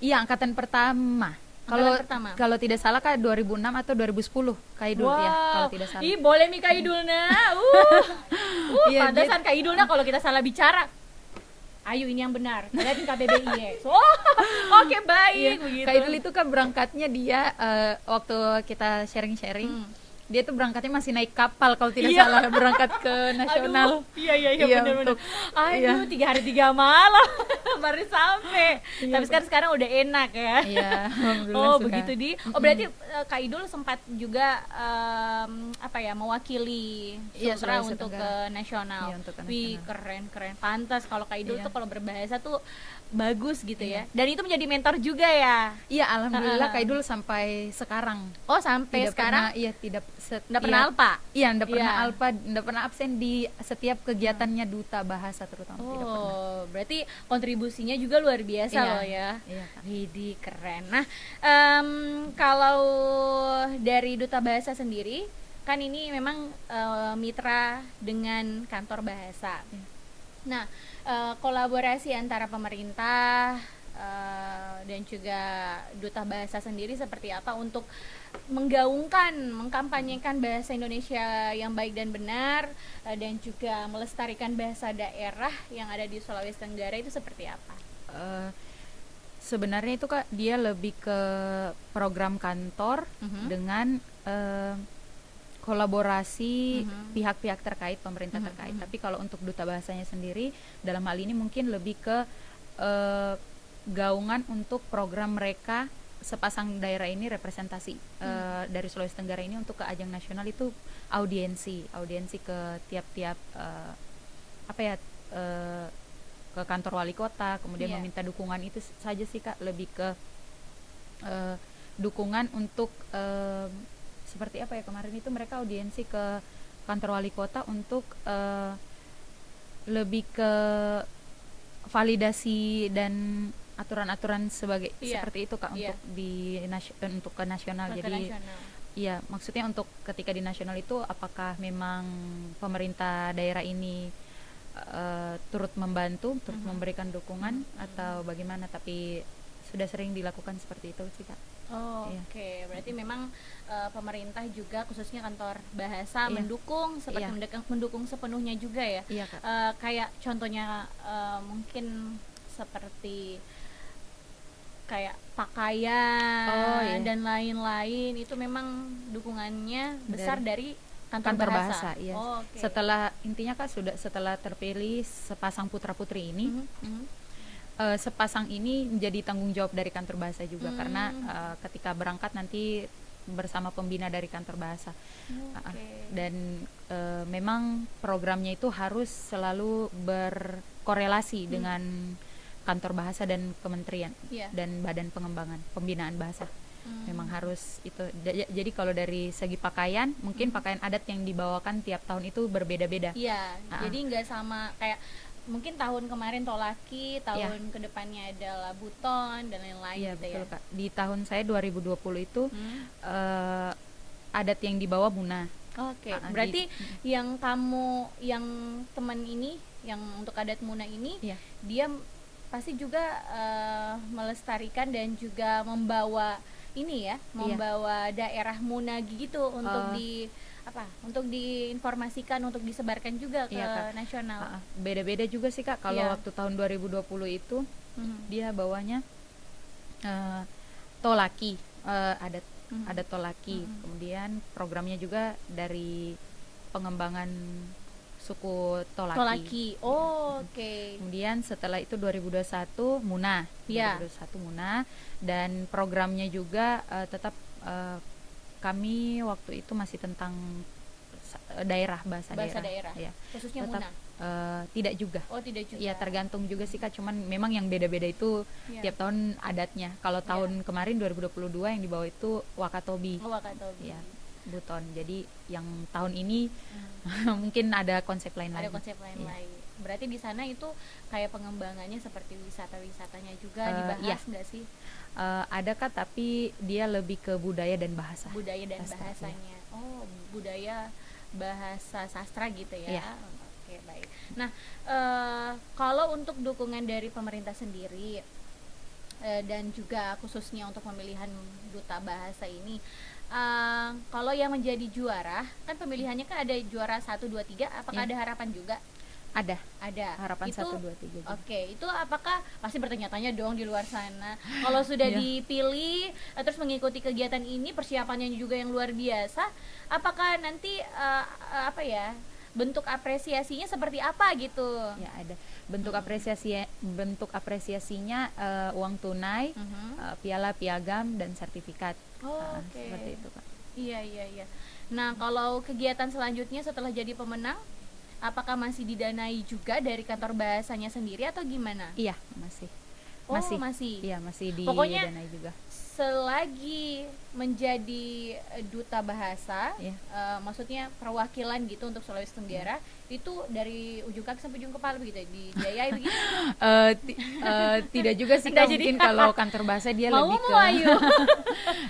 Iya, angkatan pertama. Angkatan pertama. Kalau tidak salah Kak 2006 atau 2010 Kak Idul ya, kalau tidak salah. Ih, boleh nih Kak Idulna. Iya, Pantesan Kak Idulna kalau kita salah bicara. Ayo ini yang benar. Kalian KBBI ya. Oke, baik Iya, begitu. Kak Idul itu kan berangkatnya dia waktu kita sharing-sharing. Dia tuh berangkatnya masih naik kapal kalau tidak Iya. salah, berangkat ke nasional. Aduh, iya Iya, benar-benar. untuk- Aduh, iya. 3 hari 3 malam baru sampai. Iya, Tapi sekarang udah enak ya. Iya, alhamdulillah Oh, sudah. begitu di. Oh, berarti Kak Idul sempat juga mewakili Iya, Sumatera Sulawesi untuk ke Tenggara. nasional. Iya, untuk ke Wih, nasional. keren. Pantas kalau Kak Idul Iya. tuh kalau berbahasa tuh bagus gitu ya. Iya. Dan itu menjadi mentor juga ya. Iya, alhamdulillah Ha-ha. Kak Idul sampai sekarang. Oh, sampai Tidak sekarang pernah, iya tidak enggak pernah alpa. Iya, enggak pernah Iya. alpa, enggak pernah absen di setiap kegiatannya duta bahasa terutama, tidak pernah. Oh, berarti kontribusinya juga luar biasa Iya. loh ya. Iya, Kak. Widih, keren. Nah, kalau dari Duta Bahasa sendiri, kan ini memang mitra dengan kantor bahasa. Iya. Nah, kolaborasi antara pemerintah dan juga Duta Bahasa sendiri seperti apa untuk menggaungkan, mengkampanyekan bahasa Indonesia yang baik dan benar dan juga melestarikan bahasa daerah yang ada di Sulawesi Tenggara itu seperti apa? Sebenarnya itu Kak, dia lebih ke program kantor dengan kolaborasi pihak-pihak terkait, pemerintah terkait. Tapi kalau untuk duta bahasanya sendiri, dalam hal ini mungkin lebih ke gaungan untuk program mereka sepasang daerah ini representasi dari Sulawesi Tenggara ini untuk ke ajang nasional itu audiensi ke tiap-tiap ke kantor wali kota, kemudian Iya. meminta dukungan itu saja sih Kak, lebih ke dukungan untuk seperti apa ya, kemarin itu mereka audiensi ke kantor wali kota untuk lebih ke validasi dan aturan-aturan sebagai Iya. seperti itu Kak Iya. untuk untuk ke nasional. Ke Jadi nasional. iya, maksudnya untuk ketika di nasional itu apakah memang pemerintah daerah ini turut membantu, turut memberikan dukungan atau bagaimana, tapi sudah sering dilakukan seperti itu sih Kak. Oh, Iya. oke, berarti memang pemerintah juga khususnya kantor bahasa Iya. mendukung seperti Iya. mendukung sepenuhnya juga ya. Iya Kak. Kayak contohnya mungkin seperti kayak pakaian Oh, iya. dan lain-lain itu memang dukungannya besar dari kantor bahasa. Iya. Oh, oke. Setelah intinya Kak setelah terpilih sepasang putra-putri ini, Mhm, mhm. sepasang ini menjadi tanggung jawab dari kantor bahasa juga karena ketika berangkat nanti bersama pembina dari kantor bahasa. Oke. Dan memang programnya itu harus selalu berkorelasi dengan kantor bahasa dan kementerian Iya. dan badan pengembangan pembinaan bahasa. Memang harus itu. Jadi kalau dari segi pakaian, mungkin pakaian adat yang dibawakan tiap tahun itu berbeda-beda. Iya, jadi nggak sama kayak mungkin tahun kemarin tolaki, tahun kedepannya adalah buton dan lain-lain Iya, gitu betul ya. Kak. Di tahun saya 2020 itu adat yang dibawa Muna. Oke, berarti yang teman ini, yang untuk adat Muna ini, Iya. dia pasti juga melestarikan dan juga membawa ini ya, membawa daerah Muna gitu untuk untuk diinformasikan, untuk disebarkan juga ke Iya, Kak. nasional. Beda-beda juga sih Kak. Kalau Iya. waktu tahun 2020 itu dia bawanya tolaki, adat tolaki. Kemudian programnya juga dari pengembangan suku Tolaki. Tolaki. Oh, oke. Kemudian setelah itu 2021 Muna. Iya. 2021 Muna, dan programnya juga tetap kami waktu itu masih tentang daerah, bahasa daerah. Ya. Khususnya Tetap Muna. tidak juga. Oh, tidak juga. Iya, tergantung juga sih Kak, cuman memang yang beda-beda itu Iya. tiap tahun adatnya. Kalau tahun kemarin 2022 yang dibawa itu Wakatobi. Oh, Wakatobi. Iya, buton. Jadi yang tahun ini mungkin ada konsep lain Ada lagi. konsep lain Iya. lain. Berarti di sana itu kayak pengembangannya seperti wisata-wisatanya juga Iya. dibahas nggak sih? Ada Kak, tapi dia lebih ke budaya dan bahasa. Budaya dan Sastra, bahasanya. Oh, budaya bahasa sastra gitu ya. Iya. Oke, baik. Nah, kalau untuk dukungan dari pemerintah sendiri dan juga khususnya untuk pemilihan duta bahasa ini, kalau yang menjadi juara, kan pemilihannya kan ada juara 1, 2, 3, apakah Iya. ada harapan juga? Ada Ada. harapan Itu 1, 2, 3 juga. Oke, itu apakah pasti bertanya-tanya dong di luar sana. Kalau sudah Iya. dipilih terus mengikuti kegiatan ini, persiapannya juga yang luar biasa, apakah nanti apa ya? Bentuk apresiasinya seperti apa gitu? Ya, ada bentuk apresiasinya uang tunai, piala, piagam, dan sertifikat. Oh, oke. Seperti itu Kak. Iya. Nah, kalau kegiatan selanjutnya setelah jadi pemenang, apakah masih didanai juga dari kantor bahasanya sendiri atau gimana? Iya, masih. Oh, masih. Iya, masih Pokoknya didanai juga. selagi menjadi duta bahasa, Iya. maksudnya perwakilan gitu untuk Sulawesi Tenggara, itu dari ujung kaki sampai ujung kepala begitu, dibiayai begitu. Tidak juga sih Nggak Kak, jadi. mungkin kalau kantor bahasa dia Mau lebih ke ayo.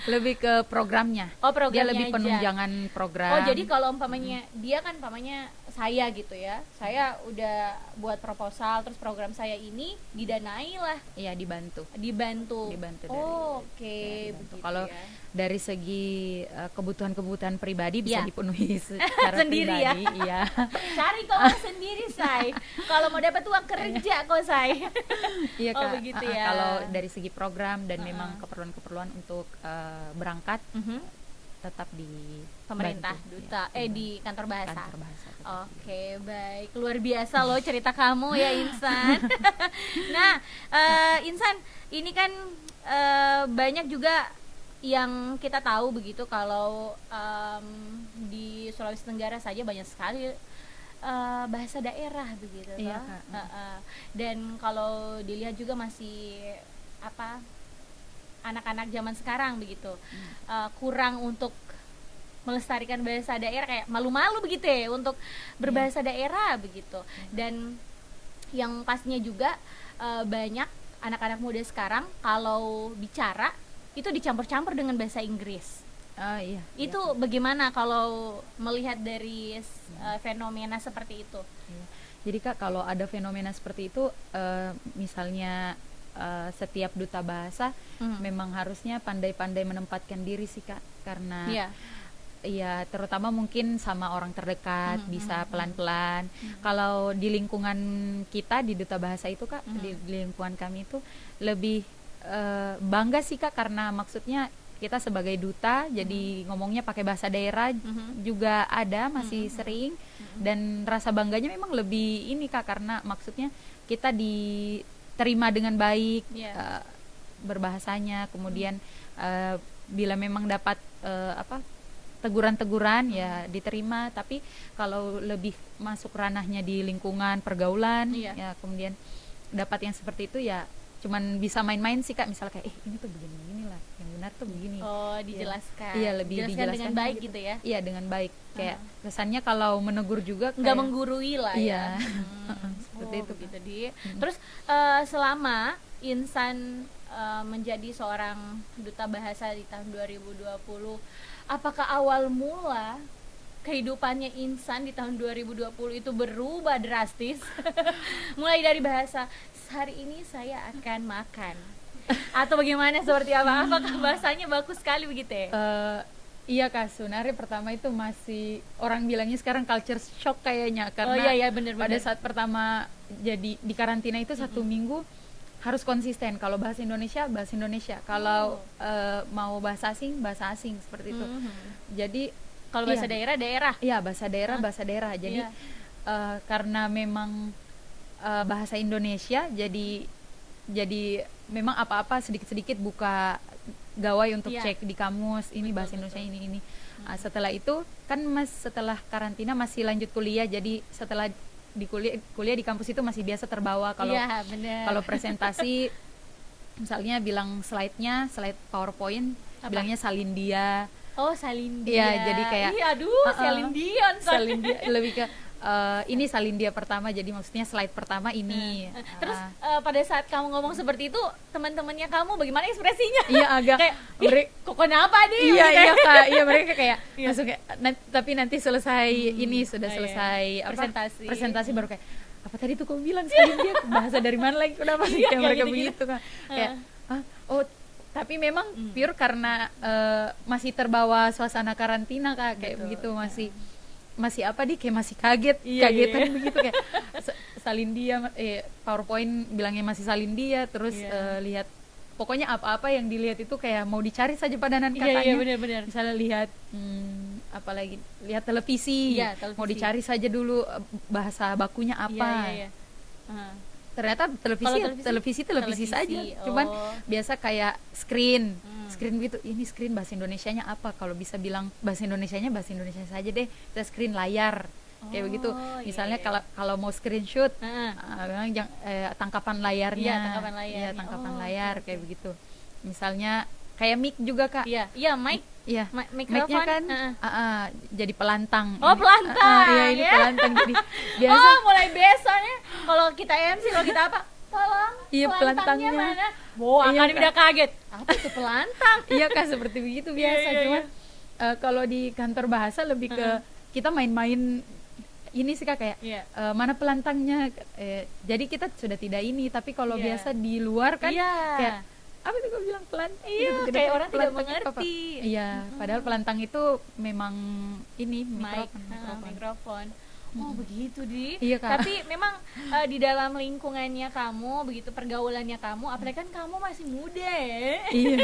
lebih ke programnya. Oh, Dia programnya lebih aja. penunjangan program. Oh, jadi kalau umpamanya dia kan umpamanya saya gitu ya, saya udah buat proposal, terus program saya ini didanai lah, Iya, dibantu. dibantu. Dibantu dari- Oh, oke, ya, dibantu. begitu Kalau ya. dari segi kebutuhan-kebutuhan pribadi bisa Iya. dipenuhi secara Sendiri ya? pribadi, iya. Cari kok uang sendiri, say. Kalau mau dapat uang kerja kok, say. Iya Oh, Kak. begitu ya. Kalau dari segi program dan memang keperluan-keperluan untuk berangkat tetap di Pemerintah, bantu. duta, Iya, di kantor bahasa. kantor bahasa. tetap. Oke, baik. Luar biasa loh cerita kamu ya, Insan. Nah, Insan, ini kan banyak juga yang kita tahu begitu kalau di Sulawesi Tenggara saja banyak sekali bahasa daerah begitu. Iya, toh. Kak. Dan kalau dilihat juga masih apa anak-anak zaman sekarang begitu kurang untuk melestarikan bahasa daerah, kayak malu-malu begitu ya untuk berbahasa daerah begitu. Dan yang pastinya juga banyak anak-anak muda sekarang kalau bicara itu dicampur-campur dengan bahasa Inggris. Iya. Itu bagaimana kalau melihat dari fenomena seperti itu? Iya. Jadi Kak, kalau ada fenomena seperti itu, misalnya setiap duta bahasa memang harusnya pandai-pandai menempatkan diri sih Kak, karena ya terutama mungkin sama orang terdekat bisa pelan-pelan. Kalau di lingkungan kita di duta bahasa itu Kak, di lingkungan kami itu lebih bangga sih Kak, karena maksudnya kita sebagai duta jadi ngomongnya pakai bahasa daerah juga ada masih sering, dan rasa bangganya memang lebih ini Kak, karena maksudnya kita diterima dengan baik berbahasanya, kemudian bila memang dapat teguran-teguran ya diterima. Tapi kalau lebih masuk ranahnya di lingkungan pergaulan ya kemudian dapat yang seperti itu ya cuman bisa main-main sih Kak, misalnya kayak ini tuh begini lah, yang benar tuh begini. Dijelaskan. Iya, lebih dijelaskan dengan baik gitu ya. Iya, dengan baik. Kayak kesannya kalau menegur juga nggak menggurui lah ya. Seperti itu gitu di. Terus selama Insan menjadi seorang duta bahasa di tahun 2020, apakah awal mula kehidupannya Insan di tahun 2020 itu berubah drastis? Mulai dari bahasa hari ini saya akan makan atau bagaimana, seperti apa? Apakah bahasanya bagus sekali begitu ya? Iya Kak, sebenarnya pertama itu masih orang bilangnya sekarang culture shock kayaknya, karena bener. pada saat pertama jadi di karantina itu 1 minggu harus konsisten. Kalau bahasa Indonesia kalau mau bahasa asing seperti itu. Jadi kalau bahasa daerah iya, bahasa daerah. Jadi karena memang bahasa Indonesia, jadi memang apa-apa sedikit-sedikit buka gawai untuk cek di kamus ini bahasa Indonesia ini. Setelah itu kan setelah karantina masih lanjut kuliah, jadi setelah di kuliah di kampus itu masih biasa terbawa kalau presentasi misalnya bilang slide PowerPoint bilangnya salindia. Salindia. Iya, jadi kayak salindian lebih ke ini salindia pertama, jadi maksudnya slide pertama ini. Terus pada saat kamu ngomong seperti itu, teman-temannya kamu bagaimana ekspresinya? Iya, agak kayak kok kenapa nih? Iya Kak, iya mereka kayak langsung kayak tapi nanti selesai ini sudah selesai presentasi baru kayak apa tadi tuh kamu bilang salindia bahasa dari mana lagi, kenapa sih kayak mereka begitu Kak. Kayak tapi memang pure karena masih terbawa suasana karantina Kak, kayak begitu, masih kayak masih kagetan begitu kayak salindia PowerPoint bilangnya masih salindia, terus lihat pokoknya apa-apa yang dilihat itu kayak mau dicari saja padanan katanya. Benar. Misalnya lihat apalagi lihat televisi, mau dicari saja dulu bahasa bakunya apa. Ternyata televisi saja. Cuman biasa kayak screen gitu, ini screen bahasa Indonesianya apa, kalau bisa bilang bahasa Indonesianya saja deh, kita screen layar kayak begitu. Misalnya kalau mau screenshot tangkapan layarnya, tangkapan layar kayak begitu. Misalnya kayak mic juga Kak. Mic. Mic-nya kan jadi pelantang. Pelantang. Ini pelantang, jadi biasa. Mulai besoknya kalau kita MC, kalau kita apa? Tolong. Pelantangnya mana? Akan udah kaget. Apa itu pelantang? Iya Kak, seperti begitu biasa. Cuman kalau di kantor bahasa lebih ke kita main-main ini sih Kak, kayak mana pelantangnya. Jadi kita sudah tidak ini, tapi kalau biasa di luar kan kayak apa itu gue bilang pelantang, kayak orang tidak mengerti. Iya, padahal pelantang itu memang ini mikrofon. Begitu Iya, Kak. Tapi memang di dalam lingkungannya kamu, begitu pergaulannya kamu, apalagi kan kamu masih muda ya. Iya.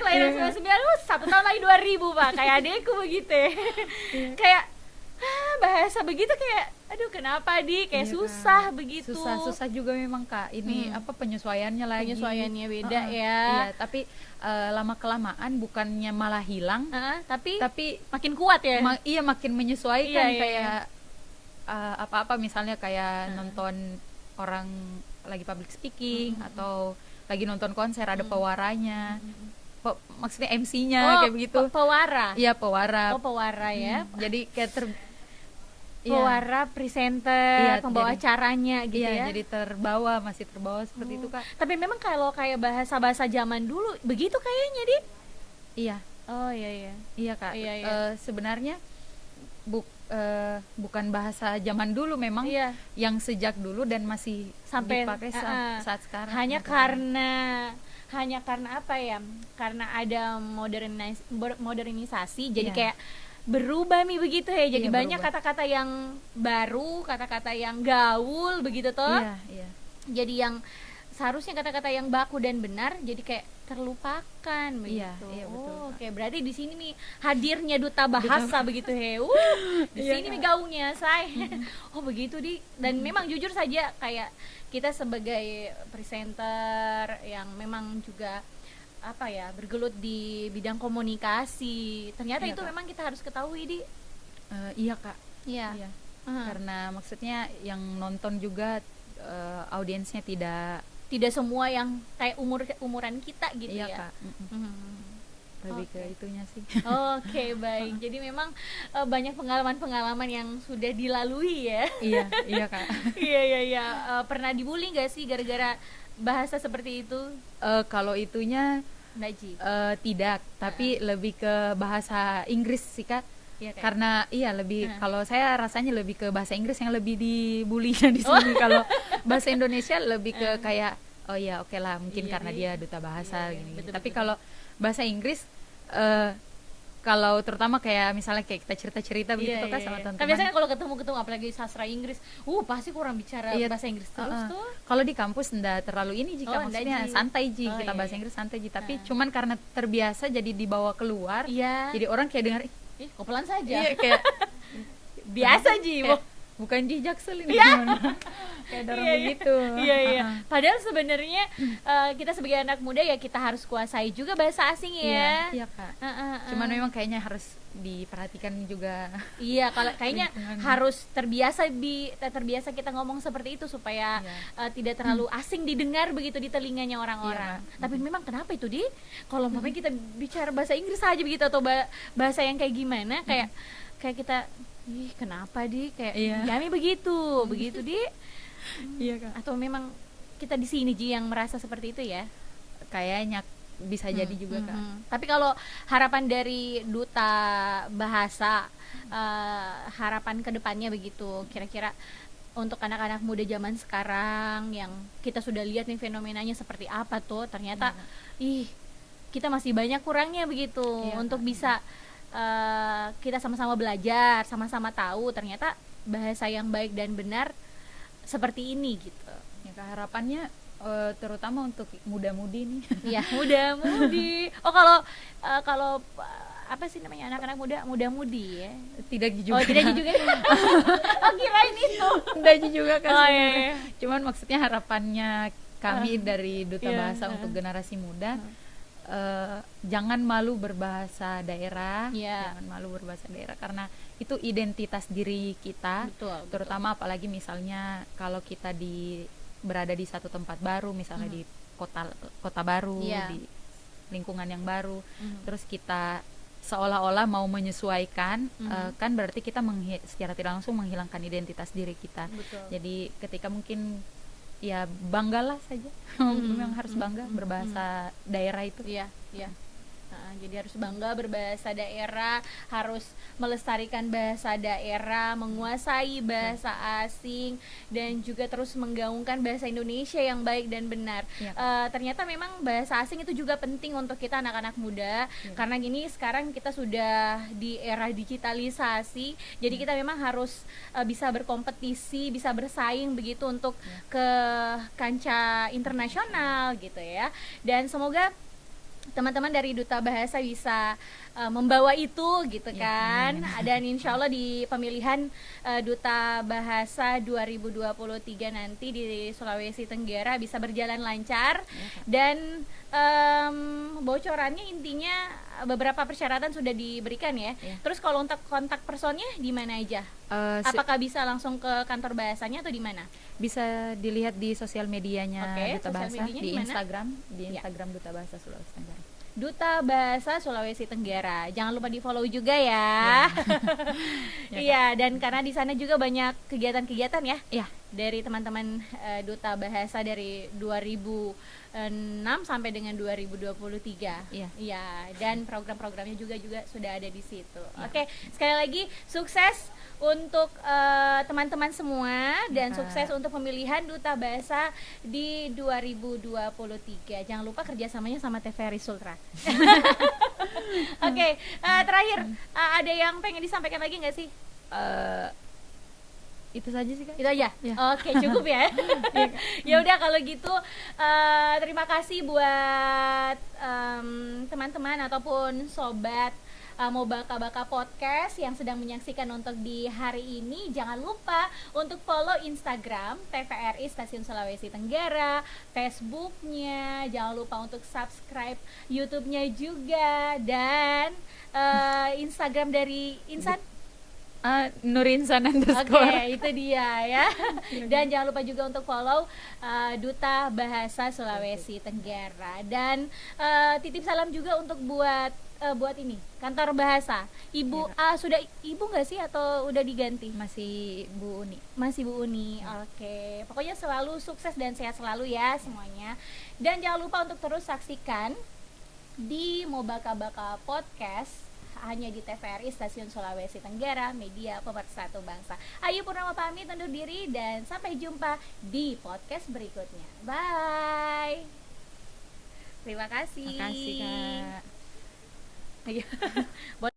Kelahiran 99, 1 tahun lagi 2000 Pak, kayak adekku begitu ya. Kayak bahasa begitu kayak aduh kenapa kayak susah Kak. Begitu susah juga memang Kak, ini penyesuaiannya beda ya. Iya, tapi lama kelamaan bukannya malah hilang, tapi makin kuat ya. Makin menyesuaikan. Kayak apa-apa misalnya kayak nonton orang lagi public speaking atau lagi nonton konser ada pewaranya. Maksudnya MC-nya kayak begitu. Pewara. Iya, pewara. Pewara ya. Jadi kayak pewarap, presenter, Iya, pembawa jadi- acaranya gitu iya, ya. jadi masih terbawa seperti itu Kak. Tapi memang kalau kayak bahasa-bahasa zaman dulu begitu kayaknya, Di. Iya, Oh iya iya. iya Kak. Iya, iya. Sebenarnya bukan bahasa zaman dulu memang, Iya. yang sejak dulu dan masih Sampai dipakai saat sekarang. hanya gitu. hanya karena apa ya? Karena ada modernisasi jadi Iya. kayak berubah nih begitu ya. Jadi Iya, banyak berubah. kata-kata yang baru, kata-kata yang gaul begitu toh. Iya, iya. Jadi yang seharusnya kata-kata yang baku dan benar jadi kayak terlupakan begitu. Iya, betul, Oh, Kak. oke, berarti di sini nih hadirnya duta bahasa begitu he. Di Iya, sini Kak. nih gaungnya saya. Oh, begitu Di. Dan memang jujur saja kayak kita sebagai presenter yang memang juga apa ya, bergelut di bidang komunikasi. Ternyata Iya, itu Kak. memang kita harus ketahui, Di. Iya Kak. Iya. Iya. Aha. Karena maksudnya yang nonton juga audiensnya Tidak semua yang kayak umuran kita gitu iya ya. Kak. Mhm. Lebih ke Oke. itunya sih. Oke, baik. Jadi memang banyak pengalaman-pengalaman yang sudah dilalui ya. Iya, iya Kak. Iya, iya, iya. Pernah dibully gak sih gara-gara bahasa seperti itu? Kalau itunya Naji. tidak, tapi lebih ke bahasa Inggris sih Kak. Iya, Kak. Karena iya lebih Nah. kalau saya rasanya lebih ke bahasa Inggris yang lebih dibulinya di sini. Kalau bahasa Indonesia lebih ke kayak oh ya oke lah mungkin Iya, karena iya. dia duta bahasa Iya, iya. gini. Betul, Tapi betul. kalau bahasa Inggris kalau terutama kayak misalnya kayak kita cerita-cerita begitu Iya, Kak iya, sama iya. teman-teman. Kan biasanya kalau ketemu apalagi sastra Inggris, pasti kurang bicara Iya, bahasa Inggris terus tuh. Kalau di kampus ndak terlalu ini jika Oh, ndak, maksudnya Ji. santai Ji, Oh, kita iya, bahasa iya. Inggris santai Ji, tapi Nah. cuman karena terbiasa jadi dibawa keluar. Iya. Jadi orang kayak dengar Ih, kok pelan saja. iya kayak Biasa Ji. kayak, bukan Ji Jaksel ini gimana. Kayak dorong Iya, iya. begitu. Iya, iya. Heeh. Padahal sebenarnya kita sebagai anak muda ya kita harus kuasai juga bahasa asing Iya, ya. iya Kak. Heeh, Cuman memang kayaknya harus diperhatikan juga. iya, kalau kayaknya Lingkungan. harus terbiasa kita ngomong seperti itu supaya Iya. tidak terlalu asing didengar begitu di telinganya orang-orang. Iya. Tapi memang kenapa itu Di? Kalau umpamanya kita bicara bahasa Inggris aja begitu atau bahasa yang kayak gimana kayak kita ih kenapa Di kayak Iya. kami begitu Di Iya Kak. atau memang kita di sini Ji yang merasa seperti itu ya? Kayaknya bisa jadi juga Kak. Tapi kalau harapan dari duta bahasa, harapan kedepannya begitu, kira-kira untuk anak-anak muda zaman sekarang yang kita sudah lihat nih fenomenanya seperti apa tuh, ternyata kita masih banyak kurangnya begitu. Iya, Untuk Kak. bisa kita sama-sama belajar, sama-sama tahu ternyata bahasa yang baik dan benar seperti ini gitu. Ya Kak, harapannya terutama untuk muda-mudi nih. Iya, muda-mudi. Oh, kalau apa sih namanya anak-anak muda-mudi ya? Tidak juga. Oh, tidak juga. Oh, kirain itu. Tidak juga Kak. Oh, iya, sebenarnya. iya. Cuman maksudnya harapannya kami dari Duta Iya, Bahasa untuk generasi muda jangan malu berbahasa daerah, Iya. jangan malu berbahasa daerah karena itu identitas diri kita. Betul. Terutama apalagi misalnya kalau kita berada di satu tempat baru, misalnya di kota baru, Iya. di lingkungan yang baru, Mhm. terus kita seolah-olah mau menyesuaikan, kan berarti kita secara tidak langsung menghilangkan identitas diri kita. Betul. Jadi ketika mungkin ya banggalah saja, memang harus bangga berbahasa daerah itu. Iya, iya. Jadi harus bangga berbahasa daerah, harus melestarikan bahasa daerah, menguasai bahasa asing, dan juga terus menggaungkan bahasa Indonesia yang baik dan benar. Iya. Ternyata memang bahasa asing itu juga penting untuk kita anak-anak muda, karena gini sekarang kita sudah di era digitalisasi, jadi kita memang harus bisa berkompetisi, bisa bersaing begitu untuk ke kancah internasional gitu ya. Dan semoga teman-teman dari Duta Bahasa bisa membawa itu gitu kan. Dan insya Allah di pemilihan Duta Bahasa 2023 nanti di Sulawesi Tenggara bisa berjalan lancar. Dan bocorannya intinya beberapa persyaratan sudah diberikan ya. Terus kalau untuk kontak personnya di mana aja? Apakah bisa langsung ke kantor bahasanya atau di mana? Bisa dilihat di sosial medianya Oke, Duta sosial Bahasa medianya di di mana? Instagram, Ya. Duta Bahasa Sulawesi Tenggara. Duta Bahasa Sulawesi Tenggara. Jangan lupa di-follow juga ya. Iya, dan karena di sana juga banyak kegiatan-kegiatan ya. Iya. Dari teman-teman Duta Bahasa dari 2006 sampai dengan 2023. Iya. Iya, dan program-programnya juga sudah ada di situ. Iya. Oke, sekali lagi sukses untuk teman-teman semua dan Kak. sukses untuk pemilihan Duta Bahasa di 2023. Jangan lupa kerjasamanya sama TVRI Sultra. Oke, terakhir ada yang pengen disampaikan lagi nggak sih? Itu saja sih, Kak. Itu aja. Ya. Oke, cukup ya. Ya udah kalau gitu terima kasih buat teman-teman ataupun sobat mau baka-baka podcast yang sedang menyaksikan untuk di hari ini. Jangan lupa untuk follow Instagram TVRI Stasiun Sulawesi Tenggara, Facebooknya, jangan lupa untuk subscribe YouTube-nya juga, dan Instagram dari Insan. Nurinsan Oke, _ itu dia ya. Dan jangan lupa juga untuk follow Duta Bahasa Sulawesi Tenggara. Dan titip salam juga untuk buat ini kantor bahasa. Ibu sudah ibu nggak sih atau udah diganti? Masih Bu Uni. Masih Bu Uni. Oke. Pokoknya selalu sukses dan sehat selalu ya semuanya. Dan jangan lupa untuk terus saksikan di Mobaka-Baka Podcast hanya di TVRI Stasiun Sulawesi Tenggara, media pemersatu bangsa. Ayu Purnama pamit undur diri dan sampai jumpa di podcast berikutnya. Bye. Terima kasih. Terima kasih, Kak. Ayo.